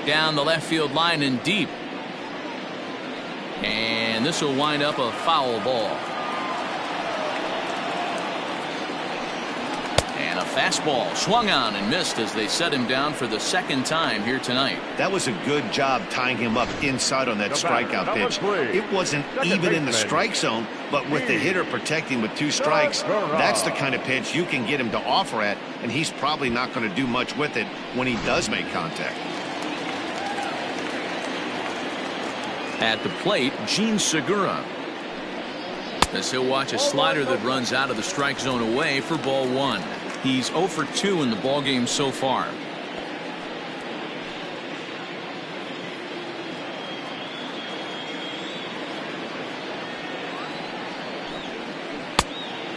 Down the left field line and deep. And this will wind up a foul ball. And a fastball swung on and missed as they set him down for the second time here tonight. That was a good job tying him up inside on that strikeout pitch. It wasn't even in the strike zone, but with the hitter protecting with 2 strikes, that's the kind of pitch you can get him to offer at, and he's probably not going to do much with it when he does make contact. At the plate, Gene Segura. As he'll watch a slider that runs out of the strike zone away for ball 1. He's 0 for 2 in the ballgame so far.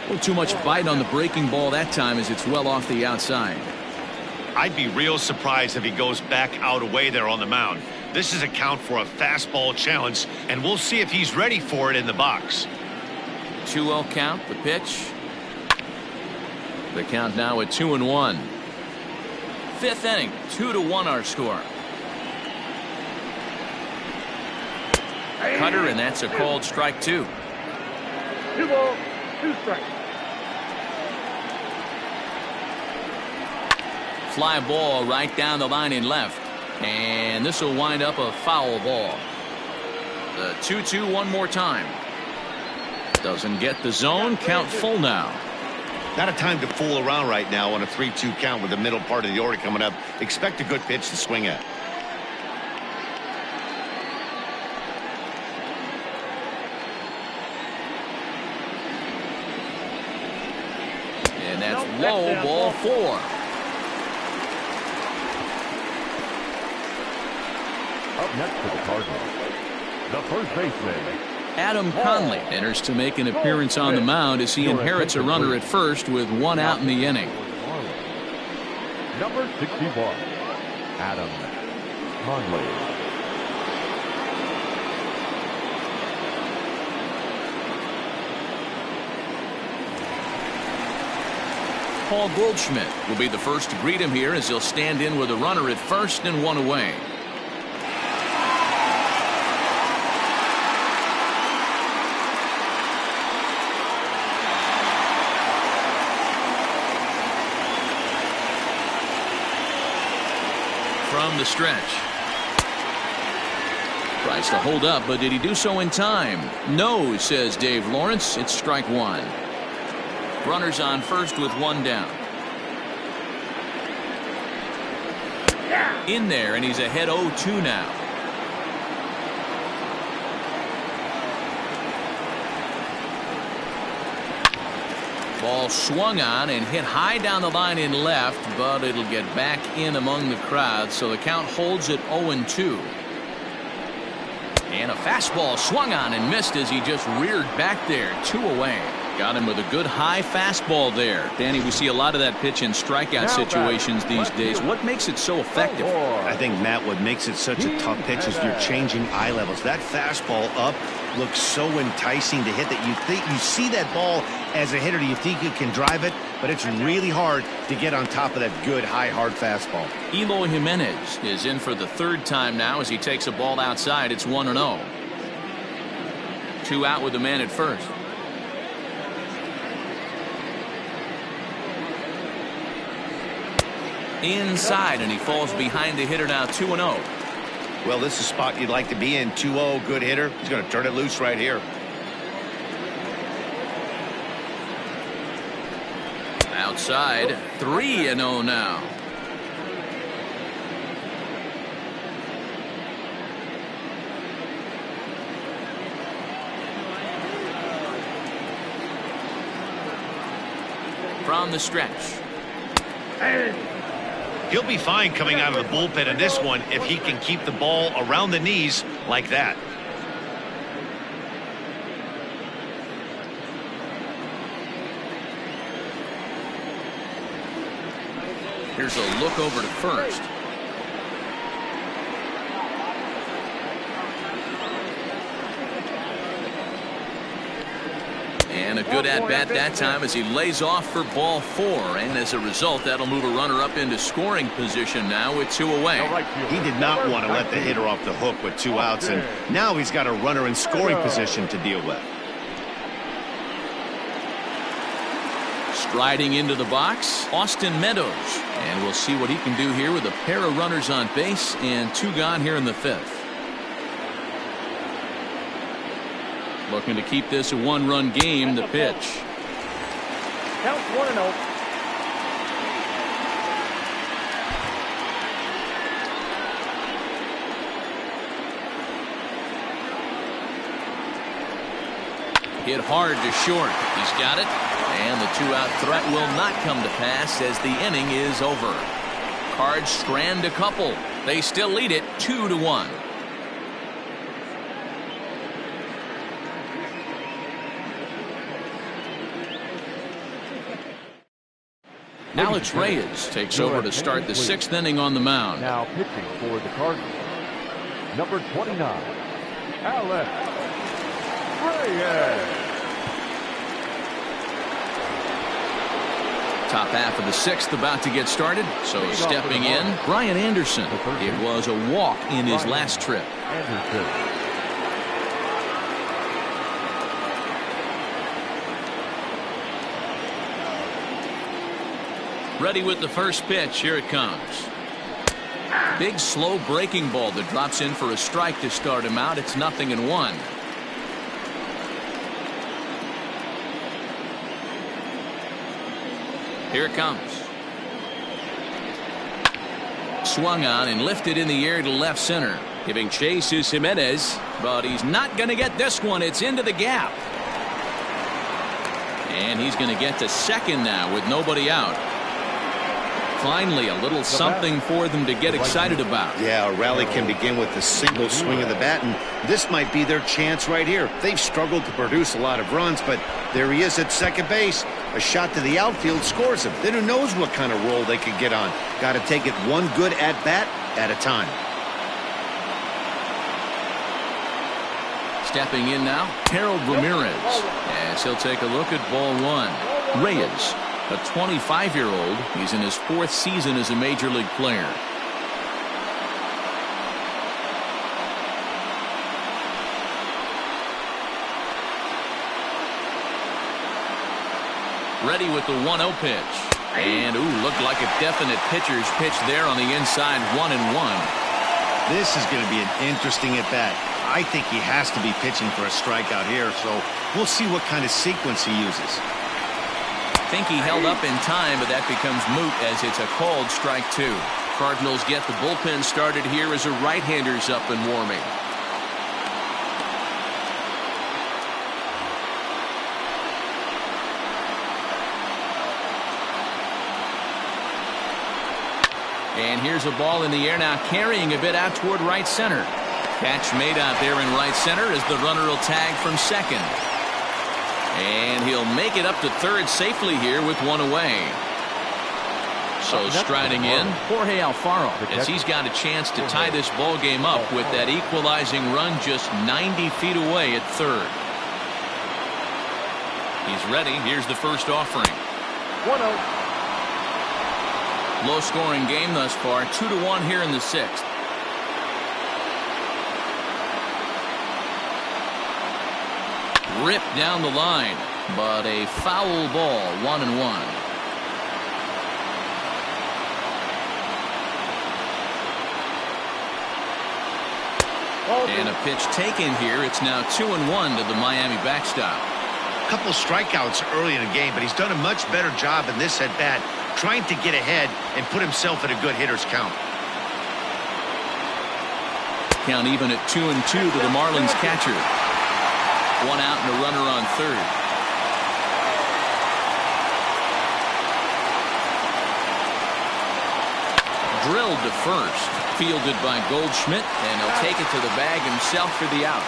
Well, too much bite on the breaking ball that time as it's well off the outside. I'd be real surprised if he goes back out away there on the mound. This is a count for a fastball challenge, and we'll see if he's ready for it in the box. 2-0 count, the pitch. The count now at 2-1. 5th inning, 2-1 our score. Cutter, and that's a called strike 2. 2 balls, 2 strikes. Fly ball right down the line in left. And this will wind up a foul ball. The 2-2 one more time. Doesn't get the zone. Count full now. Not a time to fool around right now on a 3-2 count with the middle part of the order coming up. Expect a good pitch to swing at. And that's low, ball 4. Up next for the Cardinals, the first baseman, Adam Conley enters to make an appearance on the mound as he inherits a runner at first with 1 out in the inning. number 61, Adam Conley. Paul Goldschmidt will be the first to greet him here as he'll stand in with a runner at first and 1 away. From the stretch. Tries to hold up, but did he do so in time? No, says Dave Lawrence. It's strike 1. Runners on first with 1 down. In there, and he's ahead 0-2 now. Ball swung on and hit high down the line in left, but it'll get back in among the crowd, so the count holds at 0-2. And a fastball swung on and missed as he just reared back there. 2 away. Got him with a good high fastball there. Danny, we see a lot of that pitch in strikeout situations these days. What makes it so effective? I think, Matt, what makes it such a tough pitch is you're changing eye levels. That fastball up looks so enticing to hit that you think you see that ball as a hitter. You think you can drive it, but it's really hard to get on top of that good high hard fastball. Eloy Jimenez is in for the 3rd time now as he takes a ball outside. It's 1-0. 2 out with the man at first. Inside, and he falls behind the hitter now. 2-0. Well, this is a spot you'd like to be in. 2-0, good hitter. He's going to turn it loose right here. Outside, 3-0 now. From the stretch. He'll be fine coming out of the bullpen in this one if he can keep the ball around the knees like that. Here's a look over to first. And And a good at-bat that time as he lays off for ball 4. And as a result, that'll move a runner up into scoring position now with 2 away. He did not want to let the hitter off the hook with 2 outs, and now he's got a runner in scoring position to deal with. Striding into the box, Austin Meadows. And we'll see what he can do here with a pair of runners on base and 2 gone here in the 5th. Looking to keep this a 1-run game. The pitch. Count 1-0. Hit hard to short. He's got it. And the 2-out threat will not come to pass as the inning is over. Cards strand a couple. They still lead it 2-1. Alex Reyes takes over to start the 6th inning on the mound. Now pitching for the Cardinals, number 29, Alex Reyes. Top half of the 6th about to get started. So stepping in, Brian Anderson. It was a walk in his last trip. Ready with the first pitch. Here it comes. Big slow breaking ball that drops in for a strike to start him out. It's 0-1. Here it comes. Swung on and lifted in the air to left center. Giving chase is Jimenez, but he's not going to get this one. It's into the gap. And he's going to get to second now with nobody out. Finally, a little something for them to get excited about. Yeah, a rally can begin with a single swing of the bat, and this might be their chance right here. They've struggled to produce a lot of runs, but there he is at second base. A shot to the outfield scores him. Then who knows what kind of roll they could get on. Got to take it one good at-bat at a time. Stepping in now, Harold Ramirez, as he'll take a look at ball 1. Reyes, a 25-year-old. He's in his 4th season as a major league player. Ready with the 1-0 pitch. And, looked like a definite pitcher's pitch there on the inside, 1-1. This is going to be an interesting at-bat. I think he has to be pitching for a strikeout here, so we'll see what kind of sequence he uses. Think he held up in time, but that becomes moot as it's a called strike 2. Cardinals get the bullpen started here as a right-hander's up and warming. And here's a ball in the air now, carrying a bit out toward right center. Catch made out there in right center as the runner will tag from second. And he'll make it up to third safely here with 1 away. So striding in, Jorge Alfaro, as he's got a chance to tie this ball game up with that equalizing run just 90 feet away at third. He's ready. Here's the first offering. 1-0. Low scoring game thus far, 2-1 here in the 6th. Ripped down the line, but a foul ball, 1-1. And a pitch taken here. It's now 2-1 to the Miami backstop. Couple strikeouts early in the game, but he's done a much better job in this at-bat, trying to get ahead and put himself at a good hitter's count. Count even at 2-2 to the Marlins catcher. 1 out and a runner on third. Drilled to first. Fielded by Goldschmidt, and he'll take it to the bag himself for the out.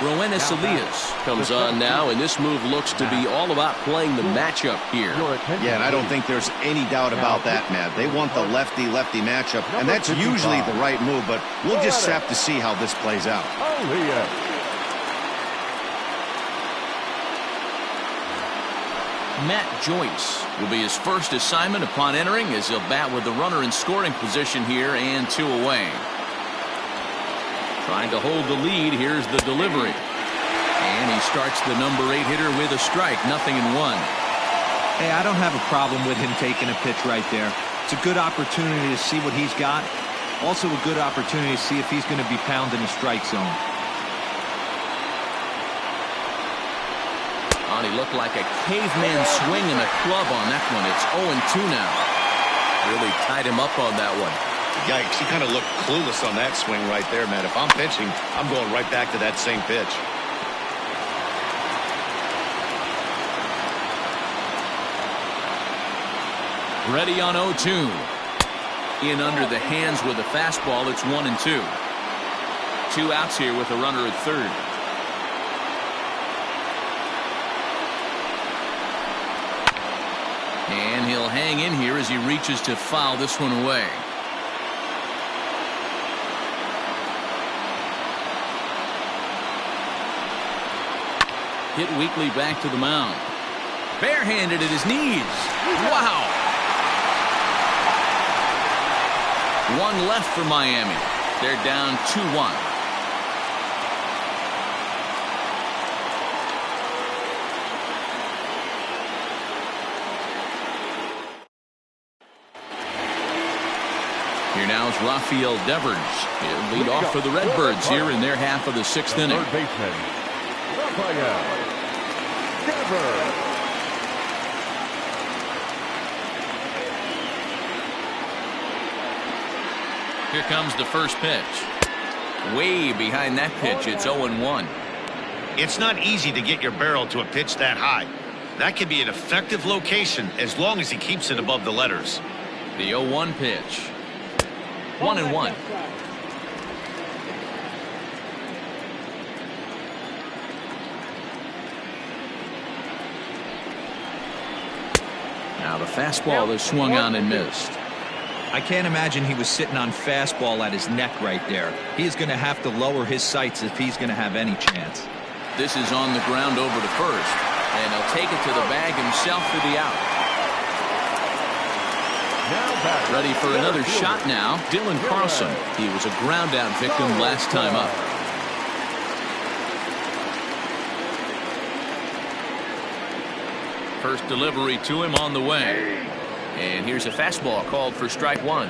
Roenis Elias comes on now, and this move looks to be all about playing the matchup here. Yeah, and I don't think there's any doubt about that, Matt. They want the lefty-lefty matchup, and that's usually the right move, but we'll just have to see how this plays out. Matt Joyce will be his first assignment upon entering, as he'll bat with the runner in scoring position here and 2 away. Trying to hold the lead. Here's the delivery. And he starts the number 8 hitter with a strike. 0-1. Hey, I don't have a problem with him taking a pitch right there. It's a good opportunity to see what he's got. Also a good opportunity to see if he's going to be pounding the strike zone. He looked like a caveman swinging a club on that one. It's 0-2 now. Really tied him up on that one. Yikes, he kind of looked clueless on that swing right there, Matt. If I'm pitching, I'm going right back to that same pitch. Ready on 0-2. In under the hands with a fastball. It's 1-2. 2 outs here with a runner at third. And he'll hang in here as he reaches to foul this one away. Hit weakly back to the mound. Barehanded at his knees. Wow. 1 left for Miami. They're down 2-1. Here now is Rafael Devers. He'll lead off for the Redbirds here in their half of the 6th inning. Third baseman, Rafael Devers. Here comes the first pitch. Way behind that pitch. It's 0-1. It's not easy to get your barrel to a pitch that high. That can be an effective location as long as he keeps it above the letters. The 0-1 pitch. 1-1. Now the fastball is swung on and missed. I can't imagine he was sitting on fastball at his neck right there. He's going to have to lower his sights if he's going to have any chance. This is on the ground over to first, and he'll take it to the bag himself for the out. Ready for another shot now. Dylan Carlson. He was a ground out victim last time up. First delivery to him on the way. And here's a fastball called for strike 1.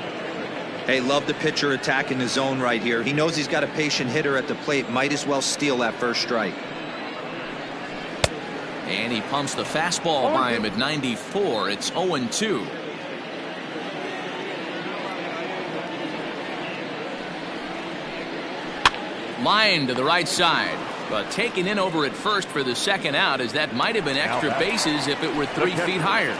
Hey, love the pitcher attacking the zone right here. He knows he's got a patient hitter at the plate. Might as well steal that first strike. And he pumps the fastball by him at 94. It's 0-2. Line to the right side, but taken in over at first for the second out, as that might have been extra bases if it were 3 feet higher.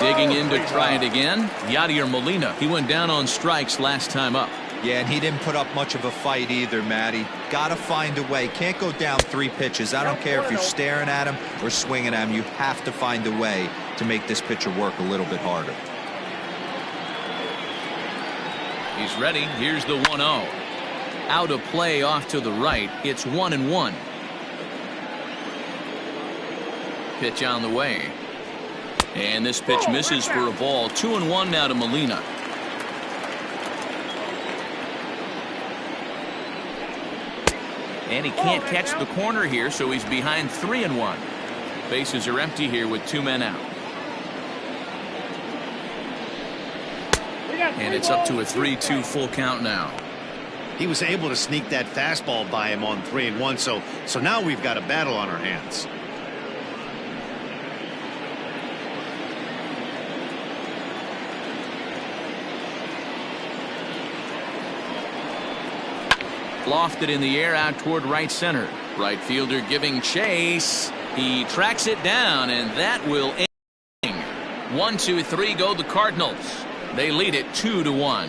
Digging in to try it again, Yadier Molina. He went down on strikes last time up. Yeah, and he didn't put up much of a fight either, Matty. Gotta find a way. Can't go down 3 pitches. I don't care if you're staring at him or swinging at him. You have to find a way to make this pitcher work a little bit harder. He's ready. Here's the 1-0. Out of play off to the right. It's 1-1. Pitch on the way. And this pitch misses for a ball. 2-1 now to Molina. And he can't catch the corner here, so he's behind 3-1. Bases are empty here with 2 men out. And it's up to a 3-2 full count now. He was able to sneak that fastball by him on 3-1, so now we've got a battle on our hands. Lofted in the air out toward right center. Right fielder giving chase. He tracks it down, and that will end. 1-2-3 go the Cardinals. They lead it 2-1.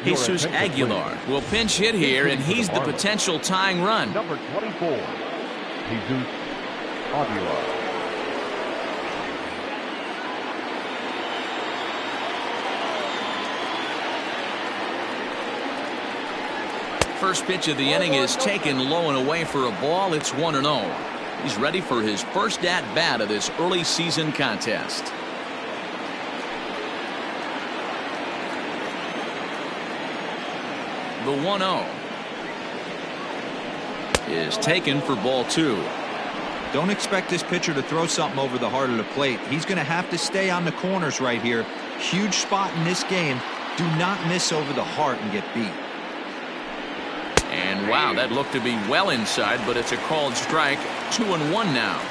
Jesus Aguilar will pinch hit here, and he's the potential tying run. Number 24, Jesus Aguilar. First pitch of the inning is taken low and away for a ball. It's 1-0. He's ready for his first at-bat of this early season contest. The 1-0 is taken for ball 2. Don't expect this pitcher to throw something over the heart of the plate. He's going to have to stay on the corners right here. Huge spot in this game. Do not miss over the heart and get beat. And wow, that looked to be well inside, but it's a called strike. 2-1 now.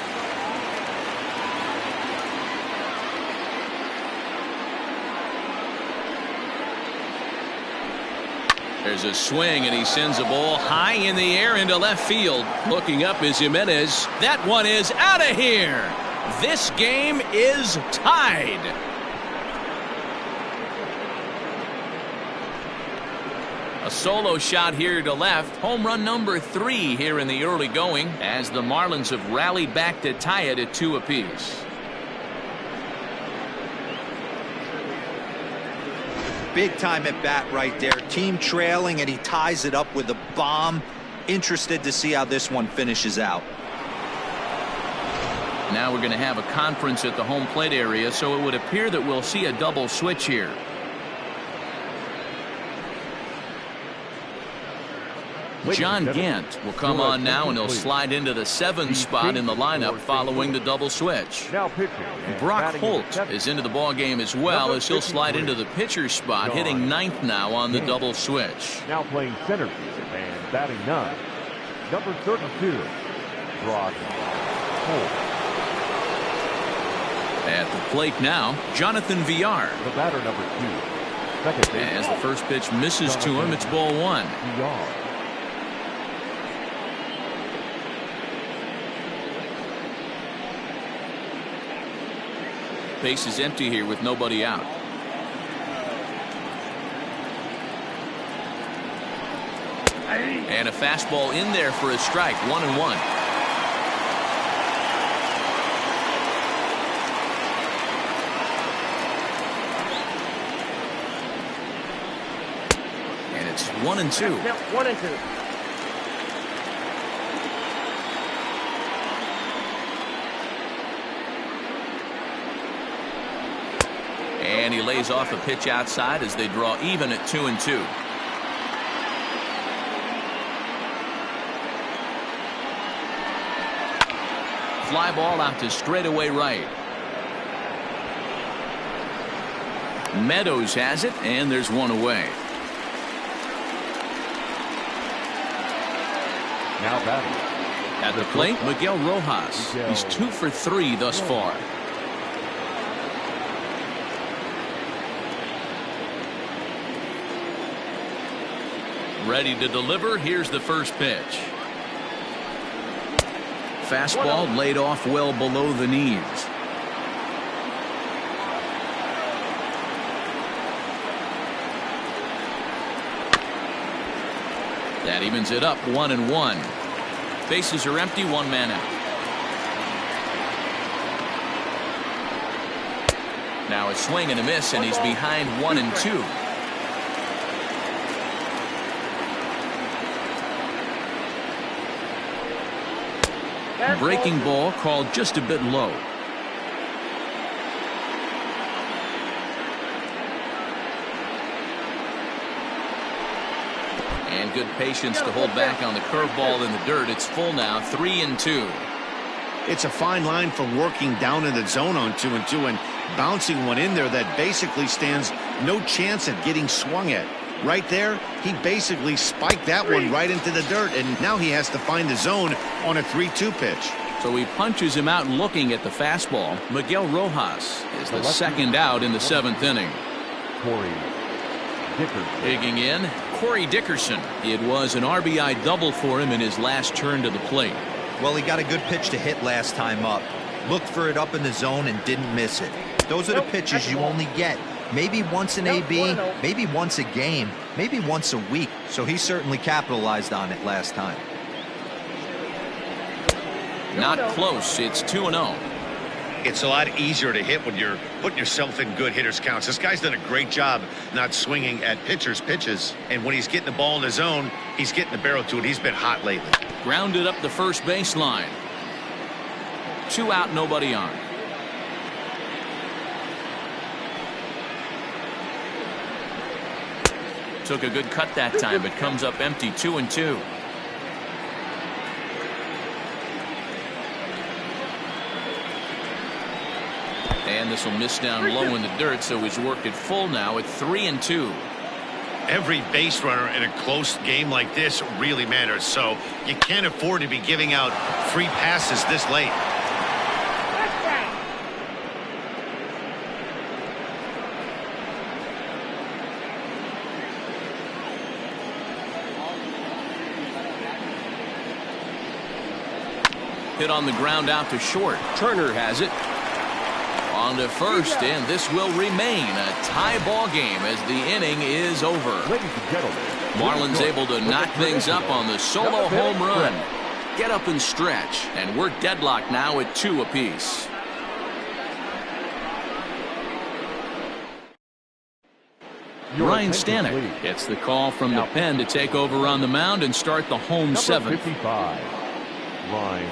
There's a swing, and he sends a ball high in the air into left field. Looking up is Jimenez. That one is out of here. This game is tied. A solo shot here to left. Home run number 3 here in the early going, as the Marlins have rallied back to tie it at 2 apiece. Big time at bat right there. Team trailing, and he ties it up with a bomb. Interested to see how this one finishes out. Now we're going to have a conference at the home plate area, so it would appear that we'll see a double switch here. John Gant will come on now, and he'll slide into the 7th spot in the lineup following the double switch. Brock Holt is into the ball game as well, as he'll slide into the pitcher's spot, hitting 9th now on the double switch. Now playing center field and batting 9, number 32, Brock Holt. At the plate now, Jonathan Villar. The batter, number 2, second base. As the first pitch misses to him, it's ball 1. Villar. Base is empty here with nobody out. And a fastball in there for a strike. 1-1. And it's 1-2. 1-2. And he lays off a pitch outside as they draw even at 2-2. Fly ball out to straightaway right. Meadows has it, and there's one away. Now batting. At the plate, Miguel Rojas. He's 2 for 3 thus far. Ready to deliver. Here's the first pitch. Fastball laid off well below the knees. That evens it up, 1-1. Bases are empty, 1 man out. Now a swing and a miss, and he's behind 1-2. Breaking ball called just a bit low. And good patience to hold back on the curveball in the dirt. It's full now, 3-2. It's a fine line from working down in the zone on 2-2 and bouncing one in there that basically stands no chance at getting swung at. Right there, he basically spiked that one right into the dirt, and now he has to find the zone on a 3-2 pitch. So he punches him out looking at the fastball. Miguel Rojas is the second out in the 7th inning. Corey Dickerson. Digging in, Corey Dickerson. It was an RBI double for him in his last turn to the plate. Well, he got a good pitch to hit last time up. Looked for it up in the zone and didn't miss it. Those are the pitches you only get Maybe once an AB, maybe once a game, maybe once a week. So he certainly capitalized on it last time. Not close. It's 2-0. It's a lot easier to hit when you're putting yourself in good hitters counts. This guy's done a great job not swinging at pitchers' pitches. And when he's getting the ball in the zone, he's getting the barrel to it. He's been hot lately. Grounded up the first baseline. 2 out, nobody on. Took a good cut that time, but comes up empty. 2-2. And this will miss down low in the dirt, so he's worked it full now at 3-2. Every base runner in a close game like this really matters, so you can't afford to be giving out free passes this late. Hit on the ground out to short. Turner has it. On to first, and this will remain a tie ball game as the inning is over. Ladies and gentlemen, Marlins able to knock things up on the solo home run. Get up and stretch, and we're deadlocked now at 2 apiece. Ryan Stanek gets the call from the pen to take over on the mound and start the home 7th. 55, Ryan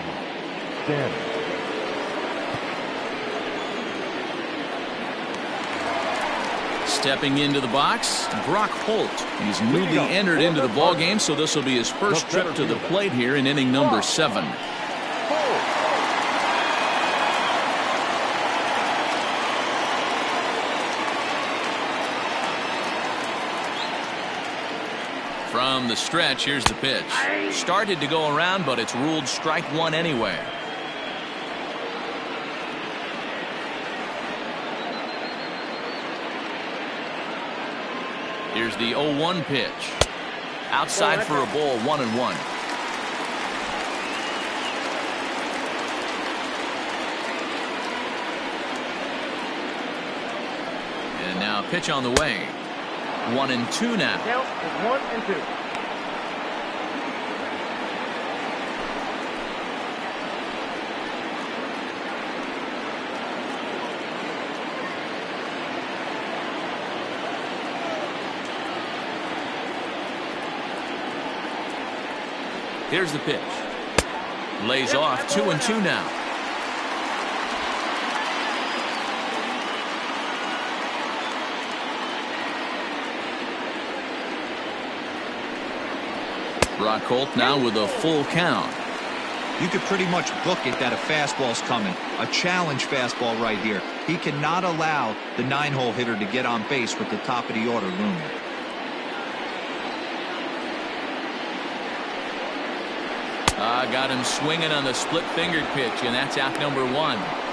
Stanek. Stepping into the box, Brock Holt. He's newly entered into the ball game, so this will be his first trip to the plate here in inning number 7. From the stretch, here's the pitch. Started to go around, but it's ruled strike 1 anyway. Here's the 0-1 pitch. Outside for a ball, 1-1. And now pitch on the way. 1-2 now. Count is 1-2. Here's the pitch. Lays off. 2-2 now. Brock Holt now with a full count. You could pretty much book it that a fastball's coming. A challenge fastball right here. He cannot allow the 9-hole hitter to get on base with the top of the order looming. Got him swinging on the split-fingered pitch, and that's out number 1.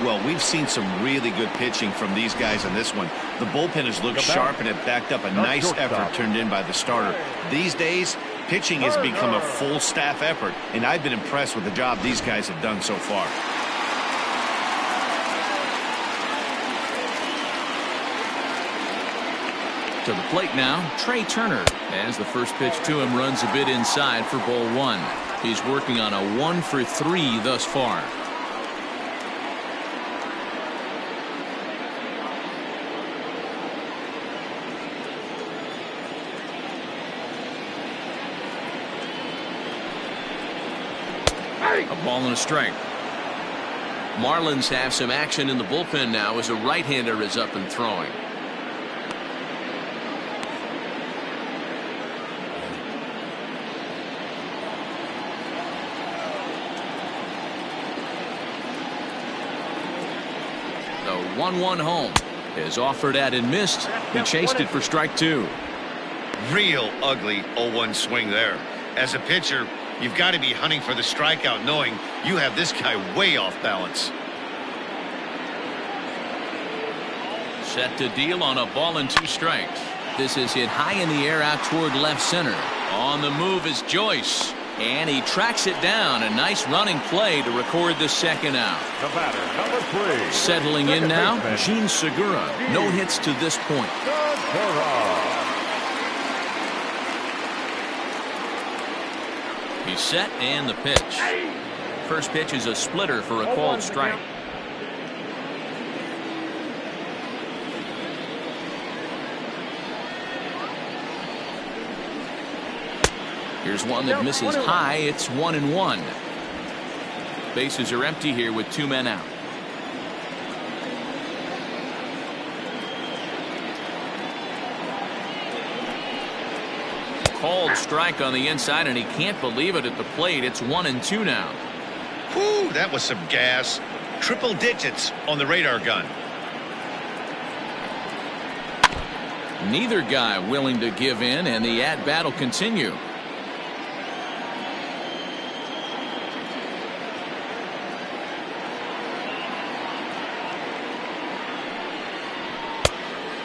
Well, we've seen some really good pitching from these guys in this one. The bullpen has looked sharp, and it backed up a nice effort turned in by the starter. These days, pitching has become a full staff effort, and I've been impressed with the job these guys have done so far. To the plate now, Trey Turner. As the first pitch to him runs a bit inside for ball 1. He's working on a 1-for-3 thus far. A ball and a strike. Marlins have some action in the bullpen now as a right-hander is up and throwing. The 1-1 home is offered at and missed. He chased it for strike 2. Real ugly 0-1 swing there. As a pitcher, you've got to be hunting for the strikeout, knowing you have this guy way off balance. Set to deal on a ball and 2 strikes. This is hit high in the air out toward left center. On the move is Joyce. And he tracks it down. A nice running play to record the second out. The batter, number 3. Settling in now, Gene Segura. No hits to this point. He's set and the pitch. First pitch is a splitter for a called strike. Here's one that misses high. It's 1-1. Bases are empty here with 2 men out. Called strike on the inside, and he can't believe it at the plate. It's 1-2 now. Whew, that was some gas. Triple digits on the radar gun. Neither guy willing to give in, and the at-bat will continue.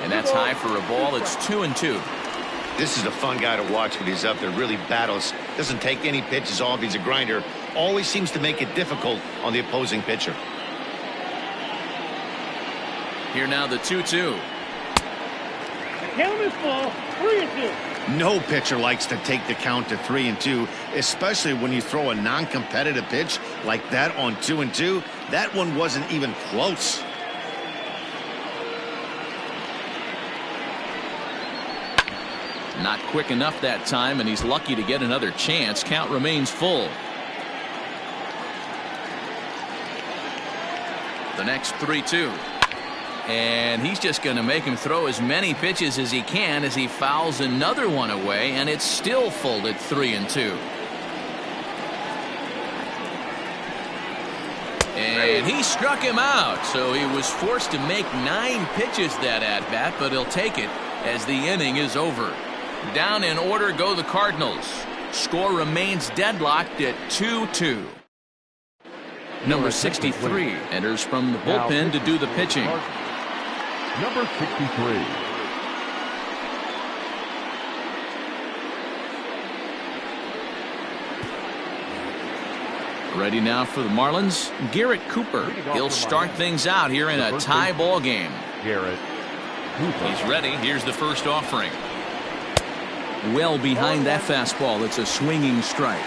And that's high for a ball. It's 2-2. This is a fun guy to watch when he's up there. Really battles. Doesn't take any pitches off. He's a grinder. Always seems to make it difficult on the opposing pitcher. Here now the 2-2. Count is full. 3-2. No pitcher likes to take the count to 3-2, especially when you throw a non-competitive pitch like that on 2-2. That one wasn't even close. Not quick enough that time, and he's lucky to get another chance. Count remains full. The next 3-2. And he's just going to make him throw as many pitches as he can as he fouls another one away, and it's still full at 3-2. And he struck him out, so he was forced to make 9 pitches that at-bat, but he'll take it as the inning is over. Down in order go the Cardinals. Score remains deadlocked at 2-2. Number 63 enters from the bullpen to do the pitching. Number 63. Ready now for the Marlins, Garrett Cooper. He'll start things out here in a tie ball game. Garrett Cooper. He's ready. Here's the first offering. Well behind that fastball. It's a swinging strike.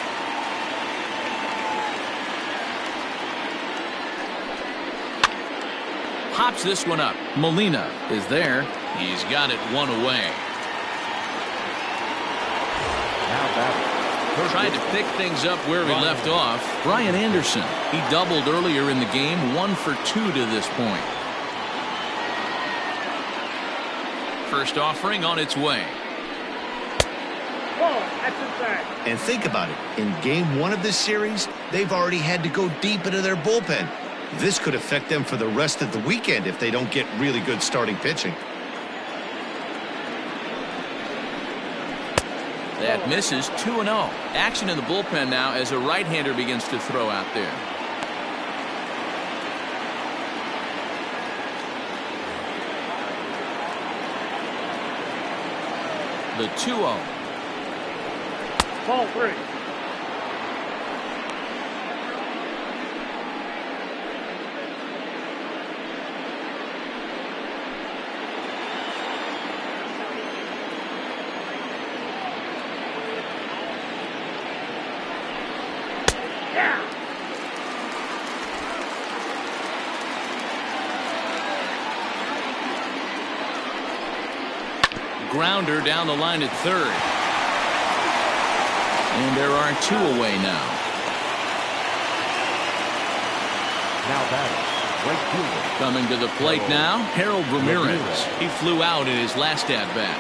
Pops this one up. Molina is there. He's got it one away. Now batting. Trying to pick things up where we left off. Brian Anderson. He doubled earlier in the game. 1 for 2 to this point. First offering on its way. And think about it. In game 1 of this series, they've already had to go deep into their bullpen. This could affect them for the rest of the weekend if they don't get really good starting pitching. That misses. 2-0. Action in the bullpen now as a right-hander begins to throw out there. The 2-0. Ball 3. Grounder down the line at third. And there are 2 away now. Now batting. Right fielder. Coming to the plate now, Harold Ramirez. He flew out in his last at-bat.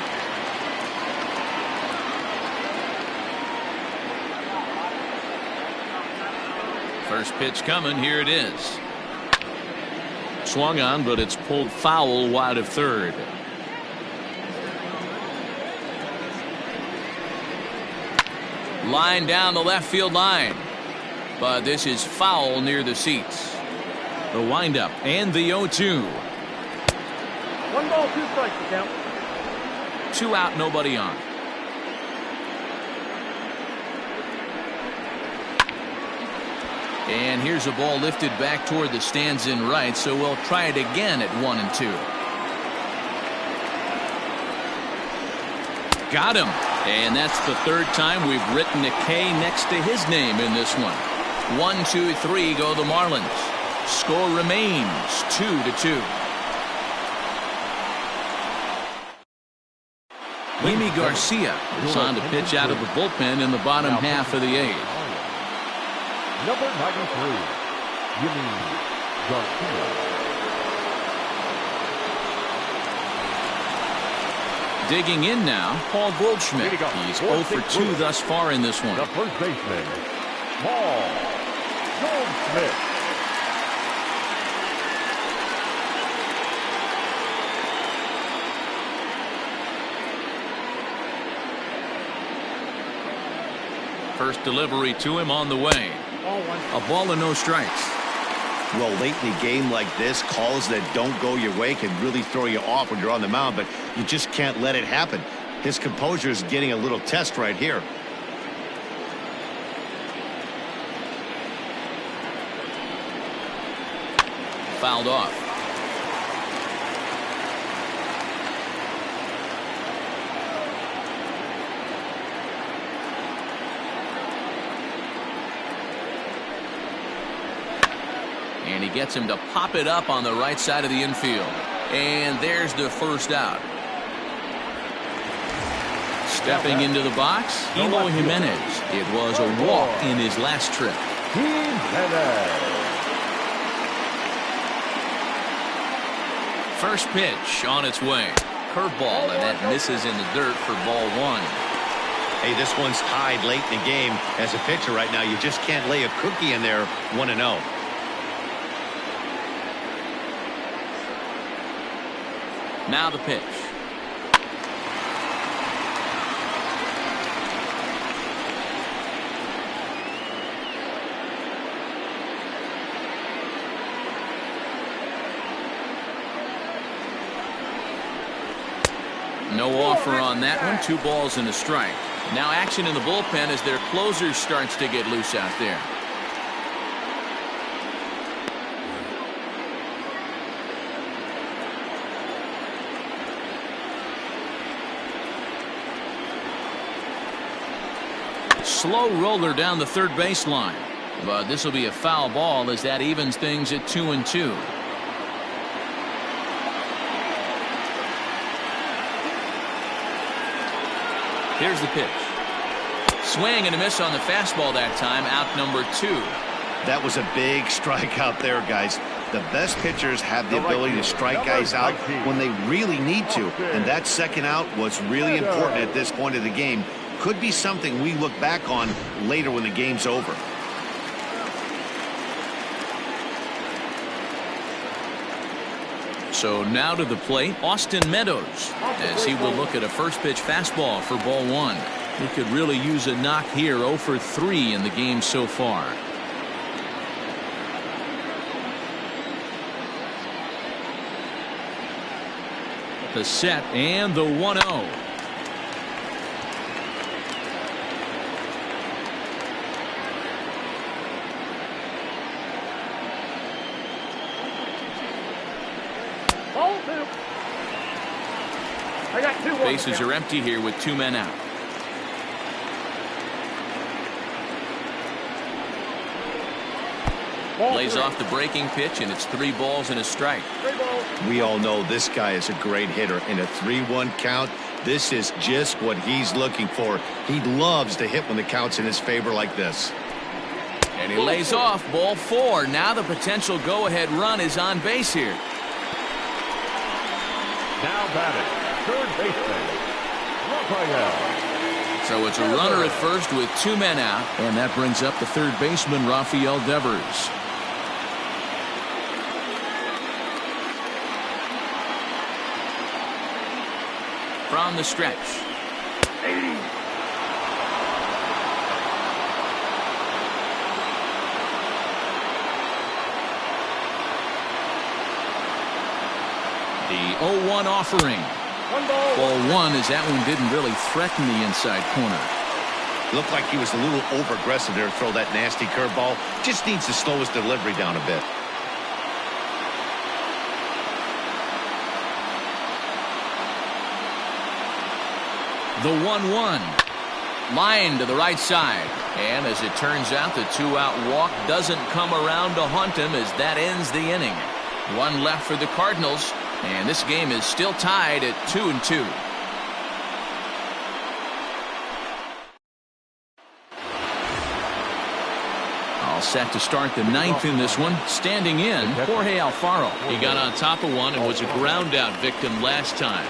First pitch coming. Here it is. Swung on, but it's pulled foul wide of third. Line down the left field line. But this is foul near the seats. The windup and the 0-2. 1 ball, 2 strikes to count. 2 out, nobody on. And here's a ball lifted back toward the stands in right, so we'll try it again at 1-2. Got him. And that's the third time we've written a K next to his name in this one. 1, 2, 3 go the Marlins. Score remains 2-2. Yimi Garcia is on to pitch out of the bullpen in the bottom half of the 8th. Number 93, Yimi Garcia. Digging in now, Paul Goldschmidt. He's 0 for 2 thus far in this one. The first baseman, Paul Goldschmidt. First delivery to him on the way. A ball and no strikes. Well, late in a game like this, calls that don't go your way can really throw you off when you're on the mound, but you just can't let it happen. His composure is getting a little test right here. Fouled off. And he gets him to pop it up on the right side of the infield. And there's the first out. Stepping into the box, Eloy Jimenez. It was a walk in his last trip. First pitch on its way. Curveball, and that misses in the dirt for ball 1. Hey, this one's tied late in the game. As a pitcher right now, you just can't lay a cookie in there 1-0. Now the pitch. No offer on that one. 2 balls and a strike. Now action in the bullpen as their closer starts to get loose out there. Slow roller down the third baseline, but this will be a foul ball as that evens things at 2-2. Here's the pitch. Swing and a miss on the fastball that time. Out number 2. That was a big strikeout there, guys. The best pitchers have the ability to strike guys out when they really need to, and that second out was really important at this point of the game. Could be something we look back on later when the game's over. So now to the plate, Austin Meadows, as he will look at a first pitch fastball for ball 1. He could really use a knock here. 0 for 3 in the game so far. The set and the 1-0. Bases are empty here with 2 men out. Lays off the breaking pitch, and it's 3 balls and a strike. We all know this guy is a great hitter. In a 3-1 count, this is just what he's looking for. He loves to hit when the count's in his favor like this. And he lays off ball 4. Now the potential go-ahead run is on base here. Now batting, third baseman, Raphael. So it's a runner at first with 2 men out, and that brings up the third baseman, Rafael Devers. From the stretch. 80. The 0-1 offering. Ball 1 as that one didn't really threaten the inside corner. Looked like he was a little over-aggressive there to throw that nasty curveball. Just needs to slow his delivery down a bit. The 1-1. Line to the right side. And as it turns out, the two-out walk doesn't come around to haunt him as that ends the inning. One left for the Cardinals, and this game is still tied at 2-2. All set to start the ninth in this one. Standing in, Jorge Alfaro. He got on top of one and was a ground-out victim last time.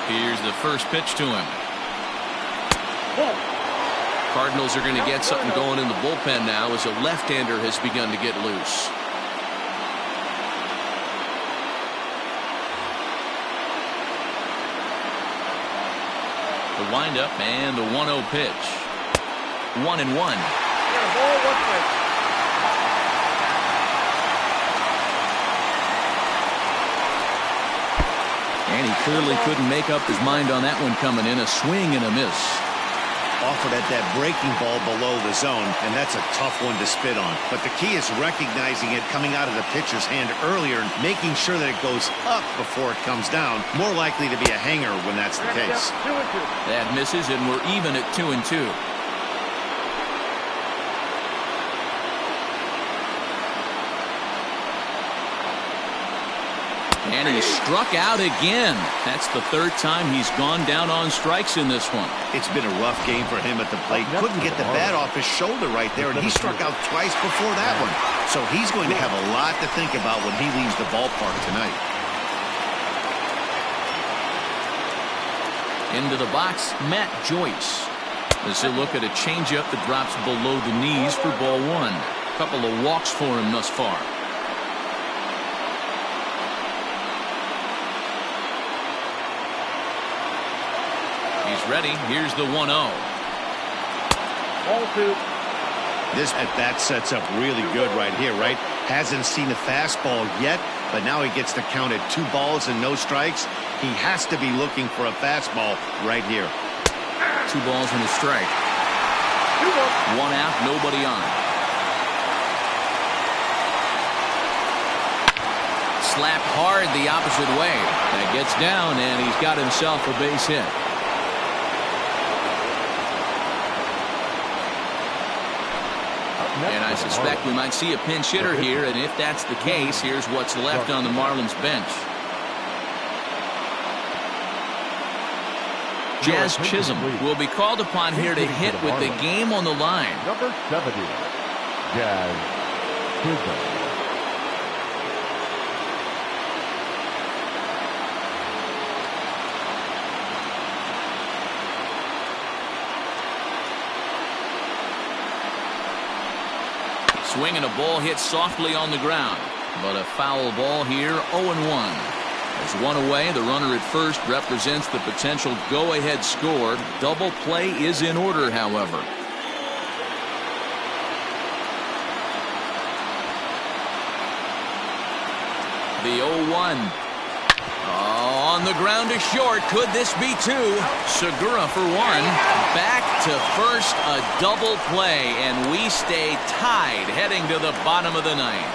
Here's the first pitch to him. Cardinals are going to get something going in the bullpen now as a left-hander has begun to get loose. The windup and the 1-0 pitch. 1-1. And he clearly couldn't make up his mind on that one coming in. A swing and a miss. Offered at that breaking ball below the zone, and that's a tough one to spit on. But the key is recognizing it coming out of the pitcher's hand earlier and making sure that it goes up before it comes down. More likely to be a hanger when that's the case. That misses, and we're even at 2-2. And he struck out again. That's the third time he's gone down on strikes in this one. It's been a rough game for him at the plate. Couldn't get the bat off his shoulder right there, and he struck out twice before that one. So he's going to have a lot to think about when he leaves the ballpark tonight. Into the box, Matt Joyce. As a look at a changeup that drops below the knees for ball one. A couple of walks for him thus far. He's ready. Here's the 1-0. Ball two. This at-bat sets up really good right here, right? Hasn't seen a fastball yet, but now he gets to count at 2 balls and no strikes. He has to be looking for a fastball right here. 2 balls and a strike. 1 out, nobody on. Slapped hard the opposite way. That gets down, and he's got himself a base hit. And I suspect we might see a pinch hitter here, and if that's the case, here's what's left on the Marlins bench. Jazz Chisholm will be called upon here to hit with the game on the line. Number 70, Jazz Chisholm. Swinging a ball hit softly on the ground, but a foul ball here. 0-1. As one away, the runner at first represents the potential go-ahead score. Double play is in order, however. The 0-1. Oh, on the ground to short. Could this be 2? Segura for 1. Back to first, a double play, and we stay tied heading to the bottom of the ninth.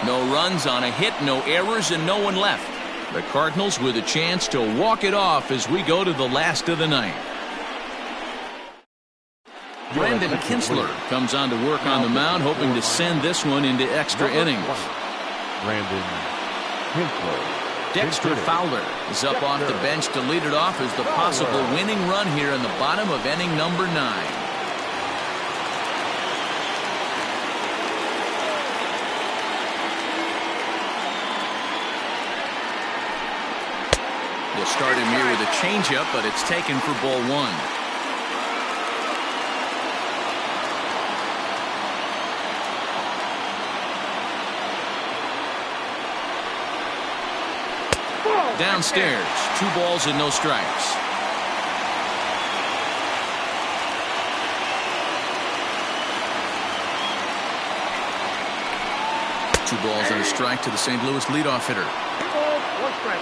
No runs on a hit, no errors, and no one left. The Cardinals with a chance to walk it off as we go to the last of the ninth. Brandon Kinsler comes on to work on the mound, hoping to send this one into extra innings. Brandon Kinsler. Dexter Fowler is up off the bench to lead it off as the possible winning run here in the bottom of inning number 9. They'll start him here with a changeup, but it's taken for ball 1. Downstairs, 2 balls and no strikes. Two balls and a strike to the St. Louis leadoff hitter. 2 balls, 1 strike.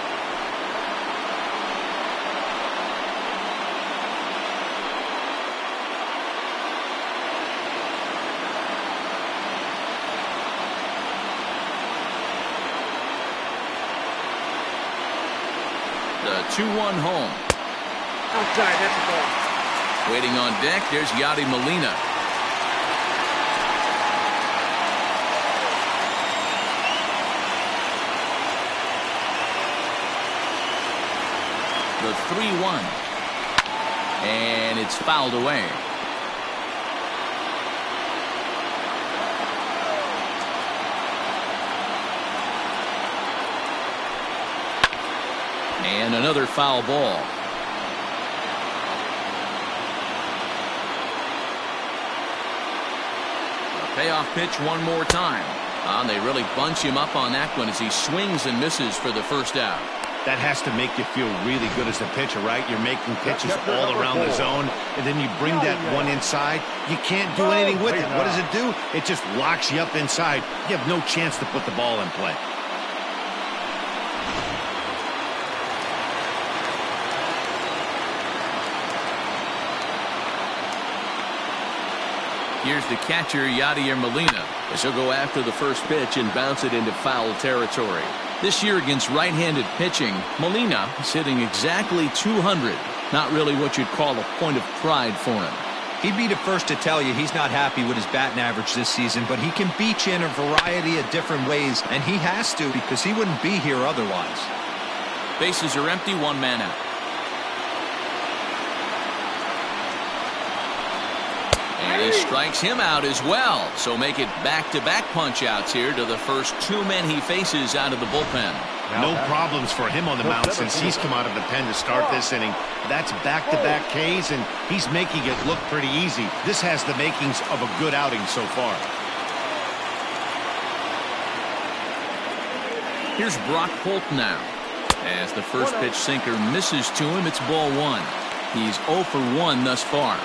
2-1 home. Outside, that's a ball. Waiting on deck, there's Yadi Molina. The 3-1. And it's fouled away. And another foul ball. A payoff pitch one more time. And they really bunch him up on that one as he swings and misses for the first out. That has to make you feel really good as a pitcher, right? You're making pitches all around the zone, and then you bring that one inside. You can't do anything with it. What does it do? It just locks you up inside. You have no chance to put the ball in play. Here's the catcher, Yadier Molina, as he'll go after the first pitch and bounce it into foul territory. This year against right-handed pitching, Molina is hitting exactly 200. Not really what you'd call a point of pride for him. He'd be the first to tell you he's not happy with his batting average this season, but he can beat you in a variety of different ways, and he has to because he wouldn't be here otherwise. Bases are empty, one man out. And he strikes him out as well. So make it back-to-back punch-outs here to the first two men he faces out of the bullpen. No problems for him on the mound since he's come out of the pen to start this inning. That's back-to-back Ks, and he's making it look pretty easy. This has the makings of a good outing so far. Here's Brock Holt now. As the first pitch sinker misses to him, it's ball one. He's 0 for 1 thus far.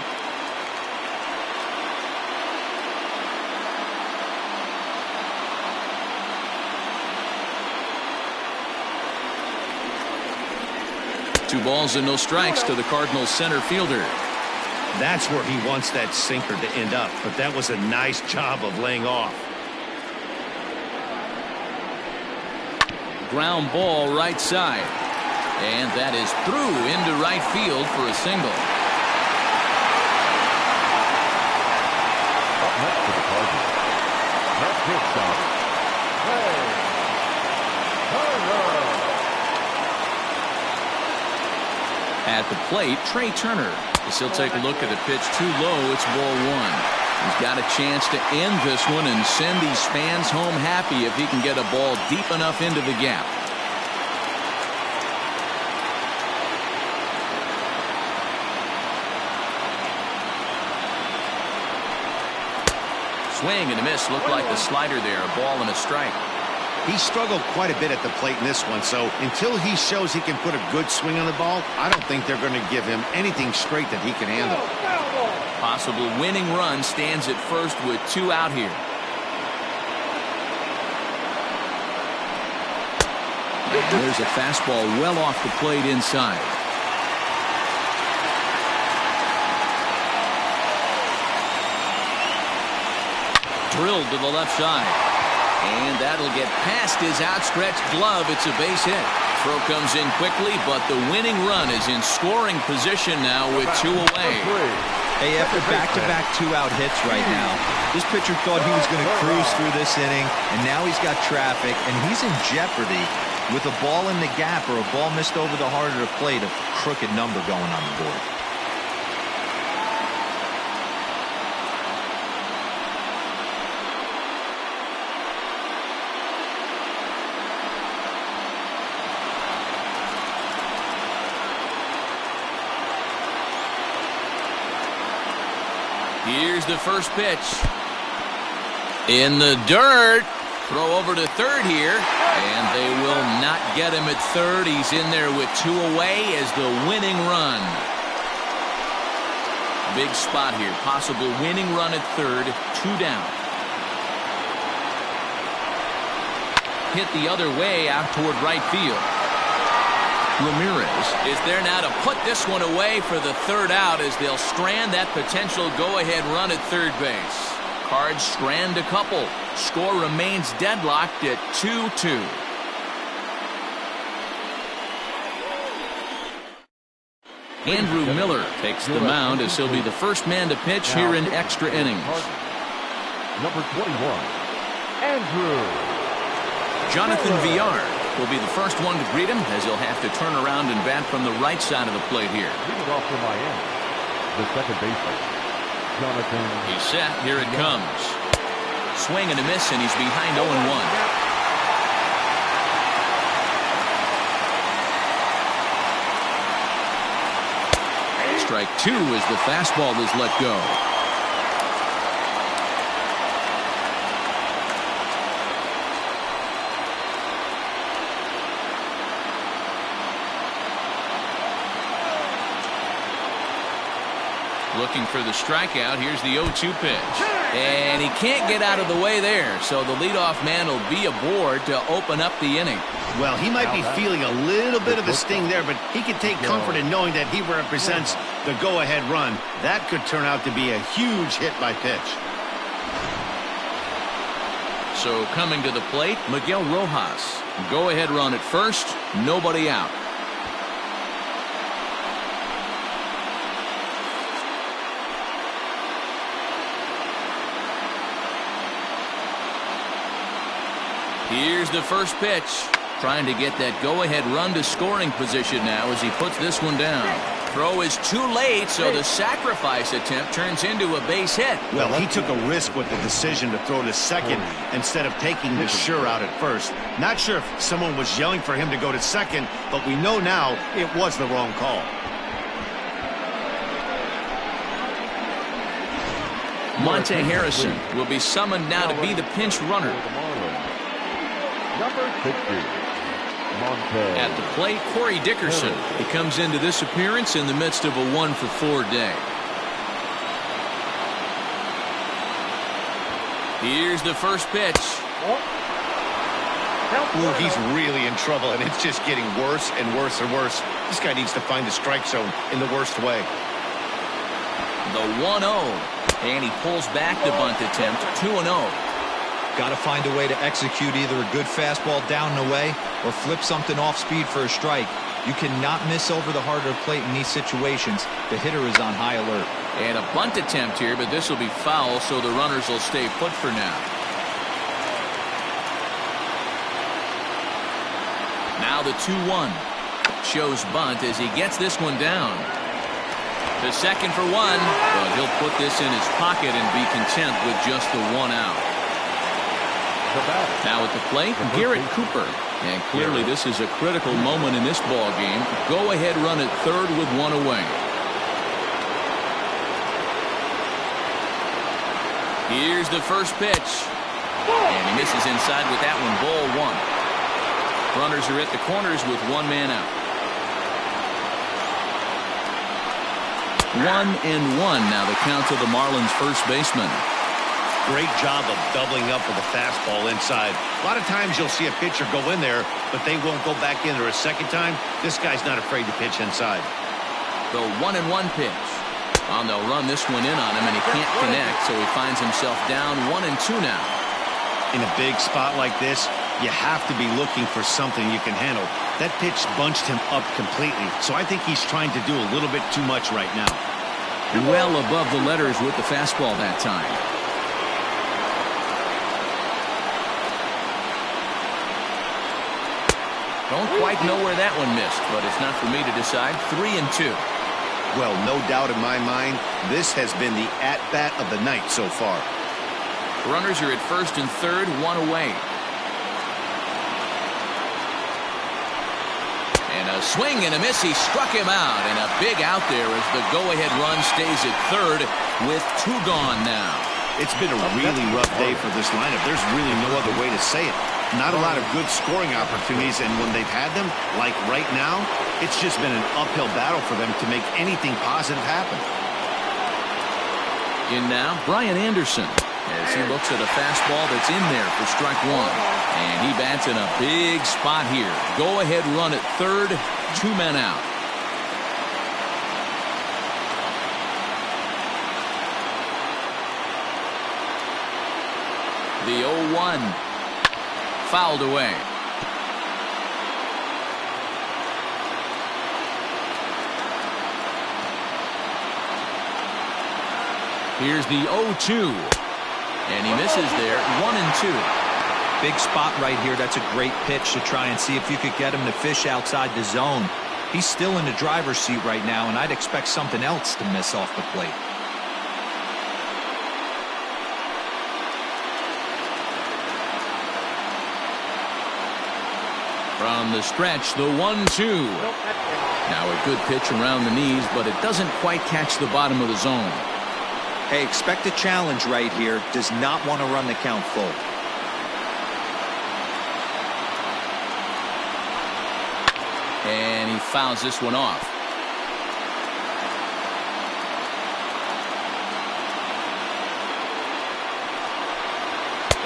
Two balls and no strikes to the Cardinals center fielder. That's where he wants that sinker to end up, but that was a nice job of laying off. Ground ball right side. And that is through into right field for a single. Up next for the Cardinals. Next shortstop, At the plate, Trey Turner. As he'll take a look at the pitch too low, it's ball one. He's got a chance to end this one and send these fans home happy if he can get a ball deep enough into the gap. Swing and a miss. Looked like the slider there. A ball and a strike. He struggled quite a bit at the plate in this one, so until he shows he can put a good swing on the ball, I don't think they're going to give him anything straight that he can handle. Possible winning run stands at first with 2 out here. And there's a fastball well off the plate inside. Drilled to the left side. And that'll get past his outstretched glove. It's a base hit. Throw comes in quickly, but the winning run is in scoring position now with 2 away. Hey, after back-to-back 2-out hits right now, this pitcher thought he was going to cruise through this inning, and now he's got traffic, and he's in jeopardy with a ball in the gap or a ball missed over the heart of the plate, a crooked number going on the board. Here's the first pitch. In the dirt. Throw over to third here. And they will not get him at third. He's in there with 2 away as the winning run. Big spot here. Possible winning run at third. 2 down. Hit the other way out toward right field. Ramirez is there now to put this one away for the 3rd out as they'll strand that potential go-ahead run at third base. Cards strand a couple. Score remains deadlocked at 2-2. Andrew Miller takes the mound as he'll be the first man to pitch here in extra innings. Number 21, Andrew. Jonathan Villar will be the first one to greet him as he'll have to turn around and bat from the right side of the plate here. Leading off for Miami, the second baseman, Jonathan. He's set. Here it comes. Swing and a miss, and he's behind 0-1. Strike two as the fastball is let go. Looking for the strikeout. Here's the 0-2 pitch. And he can't get out of the way there, so the leadoff man will be aboard to open up the inning. Well, he might be feeling a little bit of a sting there, but he can take comfort in knowing that he represents the go-ahead run. That could turn out to be a huge hit by pitch. So coming to the plate, Miguel Rojas. Go-ahead run at first, nobody out. Here's the first pitch. Trying to get that go-ahead run to scoring position now as he puts this one down. Throw is too late, so the sacrifice attempt turns into a base hit. Well, he took a risk with the decision to throw to second instead of taking the sure out at first. Not sure if someone was yelling for him to go to second, but we know now it was the wrong call. Monte Harrison will be summoned now to be the pinch runner. Number 60, Monte. At the plate, Corey Dickerson. He comes into this appearance in the midst of a 1-for-4 day. Here's the first pitch. Ooh, he's really in trouble, and it's just getting worse and worse and worse. This guy needs to find the strike zone in the worst way. The 1-0, and he pulls back the bunt attempt. 2-0. Got to find a way to execute either a good fastball down and away or flip something off speed for a strike. You cannot miss over the heart of the plate in these situations. The hitter is on high alert. And a bunt attempt here, but this will be foul, so the runners will stay put for now. Now the 2-1. Shows bunt as he gets this one down. The second for one, but he'll put this in his pocket and be content with just the 1 out. Now at the plate, Garrett Cooper. And clearly this is a critical moment in this ball game. Go ahead run at third with 1 away. Here's the first pitch. And he misses inside with that one. Ball 1. Runners are at the corners with 1 man out. 1-1 now the count to the Marlins first baseman. Great job of doubling up with a fastball inside. A lot of times you'll see a pitcher go in there, but they won't go back in there a second time. This guy's not afraid to pitch inside. The 1-1 pitch. Well, they'll run this one in on him, and he can't connect, so he finds himself down 1-2 now. In a big spot like this, you have to be looking for something you can handle. That pitch bunched him up completely, so I think he's trying to do a little bit too much right now. Well above the letters with the fastball that time. Don't quite know where that one missed, but it's not for me to decide. 3-2. Well, no doubt in my mind, this has been the at-bat of the night so far. Runners are at first and third, 1 away. And a swing and a miss. He struck him out, and a big out there as the go-ahead run stays at third with 2 gone now. It's been a really rough day for this lineup. There's really no other way to say it. Not a lot of good scoring opportunities, and when they've had them, like right now, it's just been an uphill battle for them to make anything positive happen. In now, Brian Anderson, as he looks at a fastball that's in there for strike 1. And he bats in a big spot here. Go ahead run at third, 2 men out. The 0-1. Fouled away. Here's the 0-2. And he misses there. 1-2. Big spot right here. That's a great pitch to try and see if you could get him to fish outside the zone. He's still in the driver's seat right now, and I'd expect something else to miss off the plate. From the stretch, the 1-2. Now a good pitch around the knees, but it doesn't quite catch the bottom of the zone. Hey, expect a challenge right here. Does not want to run the count full. And he fouls this one off.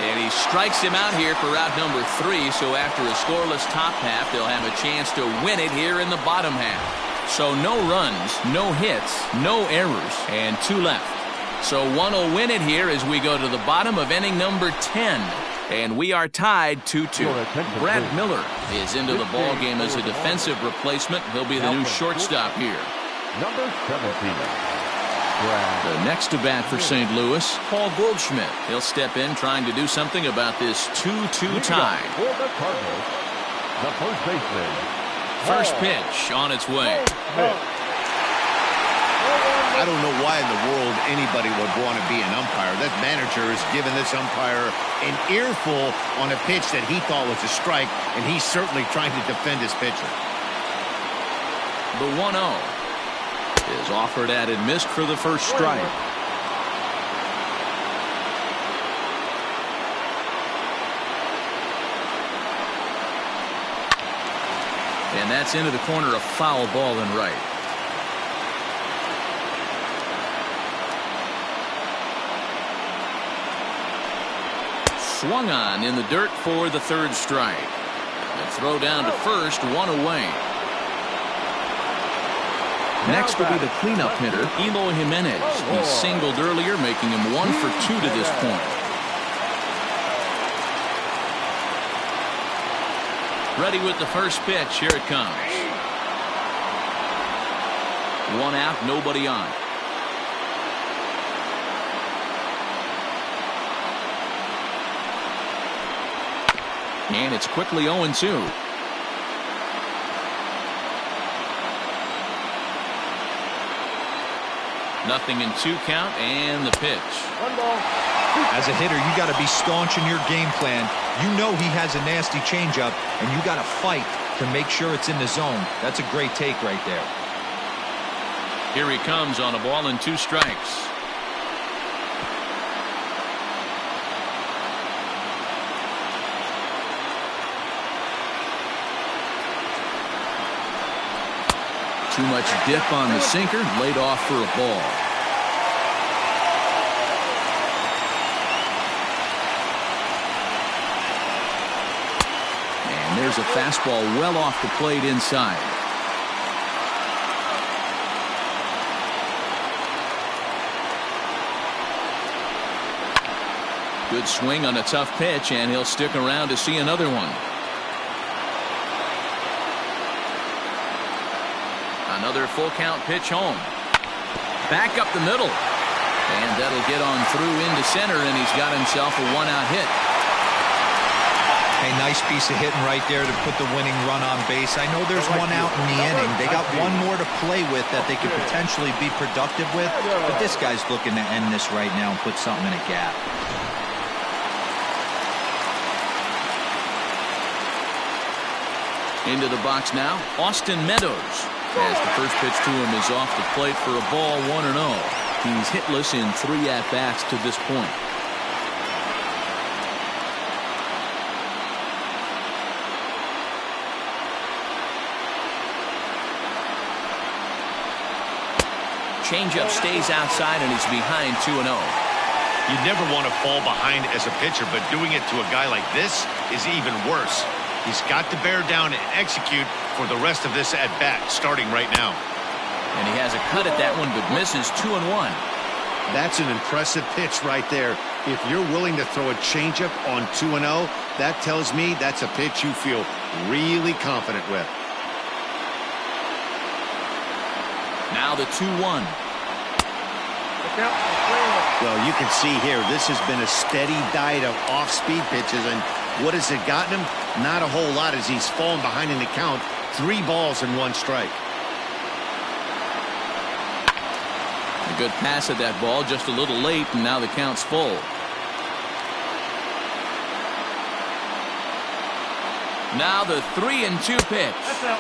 And he strikes him out here for out number 3. So after a scoreless top half, they'll have a chance to win it here in the bottom half. So no runs, no hits, no errors, and 2 left. So one will win it here as we go to the bottom of inning number 10. And we are tied 2-2. Brad Miller is into the ball game as a defensive replacement. He'll be the new shortstop here. Number 17. The next to bat for St. Louis, Paul Goldschmidt. He'll step in trying to do something about this 2-2 tie. For the Cardinals, the first baseman. First pitch on its way. I don't know why in the world anybody would want to be an umpire. That manager has given this umpire an earful on a pitch that he thought was a strike, and he's certainly trying to defend his pitcher. The 1-0 is offered at and missed for the first strike. And that's into the corner, a foul ball and right. Swung on in the dirt for the third strike. The throw down to first, 1 away. Next will be the cleanup hitter, Eloy Jimenez. He singled earlier, making him 1 for 2 to this point. Ready with the first pitch. Here it comes. 1 out, nobody on. And it's quickly 0-2. Nothing in 2 count, and the pitch. As a hitter, you got to be staunch in your game plan. You know he has a nasty changeup, and you got to fight to make sure it's in the zone. That's a great take right there. Here he comes on a ball and 2 strikes. Too much dip on the sinker, laid off for a ball. And there's a fastball well off the plate inside. Good swing on a tough pitch, and he'll stick around to see another one. Another full count pitch home. Back up the middle. And that'll get on through into center, and he's got himself a 1-out hit. Hey, nice piece of hitting right there to put the winning run on base. I know there's 1 out in the inning. They got 1 more to play with that they could potentially be productive with. But this guy's looking to end this right now and put something in a gap. Into the box now, Austin Meadows. As the first pitch to him is off the plate for a ball, 1-0. He's hitless in 3 at-bats to this point. Changeup stays outside, and he's behind 2-0. You never want to fall behind as a pitcher, but doing it to a guy like this is even worse. He's got to bear down and execute for the rest of this at-bat, starting right now. And he has a cut at that one, but misses 2-1. That's an impressive pitch right there. If you're willing to throw a changeup on 2-0, that tells me that's a pitch you feel really confident with. Now the 2-1. Well, you can see here, this has been a steady diet of off-speed pitches, and what has it gotten him? Not a whole lot as he's fallen behind in the count. 3 balls and 1 strike. A good pass at that ball, just a little late, and now the count's full. Now the 3-2 pitch,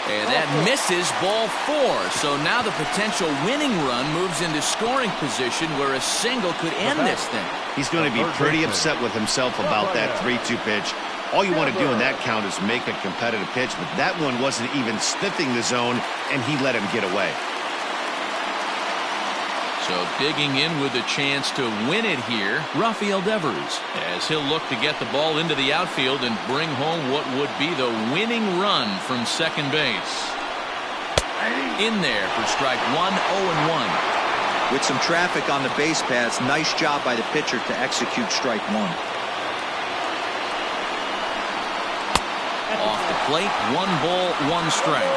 and that misses ball 4. So now the potential winning run moves into scoring position where a single could end this thing. He's going to be pretty upset with himself about that 3-2 pitch. All you want to do in that count is make a competitive pitch, but that one wasn't even sniffing the zone, and he let him get away. So digging in with a chance to win it here, Rafael Devers, as he'll look to get the ball into the outfield and bring home what would be the winning run from second base. In there for strike 1, 0-1. With some traffic on the base paths, nice job by the pitcher to execute strike 1. Off the plate, 1 ball, 1 strike.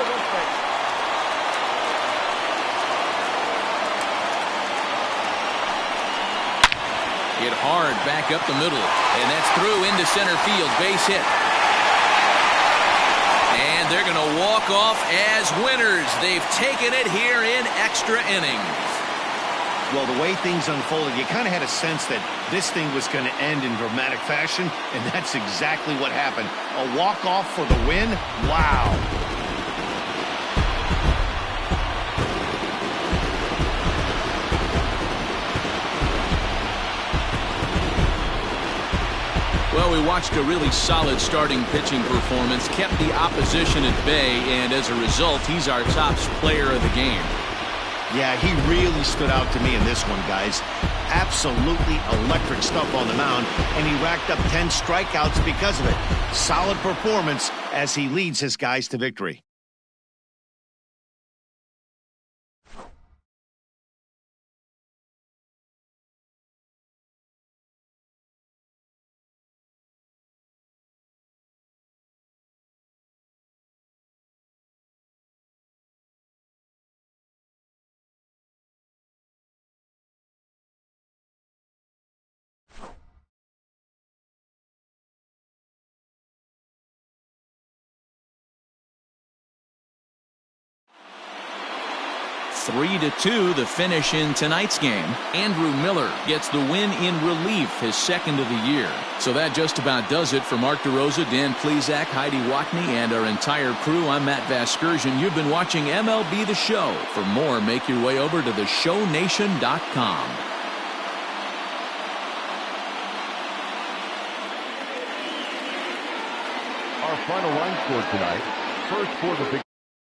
Hit hard back up the middle, and that's through into center field. Base hit. And they're going to walk off as winners. They've taken it here in extra innings. Well, the way things unfolded, you kind of had a sense that this thing was going to end in dramatic fashion, and that's exactly what happened. A walk-off for the win? Wow. Well, we watched a really solid starting pitching performance, kept the opposition at bay, and as a result, he's our top player of the game. Yeah, he really stood out to me in this one, guys. Absolutely electric stuff on the mound, and he racked up 10 strikeouts because of it. Solid performance as he leads his guys to victory. Three to 2, the finish in tonight's game. Andrew Miller gets the win in relief, his second of the year. So that just about does it for Mark DeRosa, Dan Plesac, Heidi Watney, and our entire crew. I'm Matt Vasgersian. You've been watching MLB The Show. For more, make your way over to theshownation.com. Our final line score tonight. First for the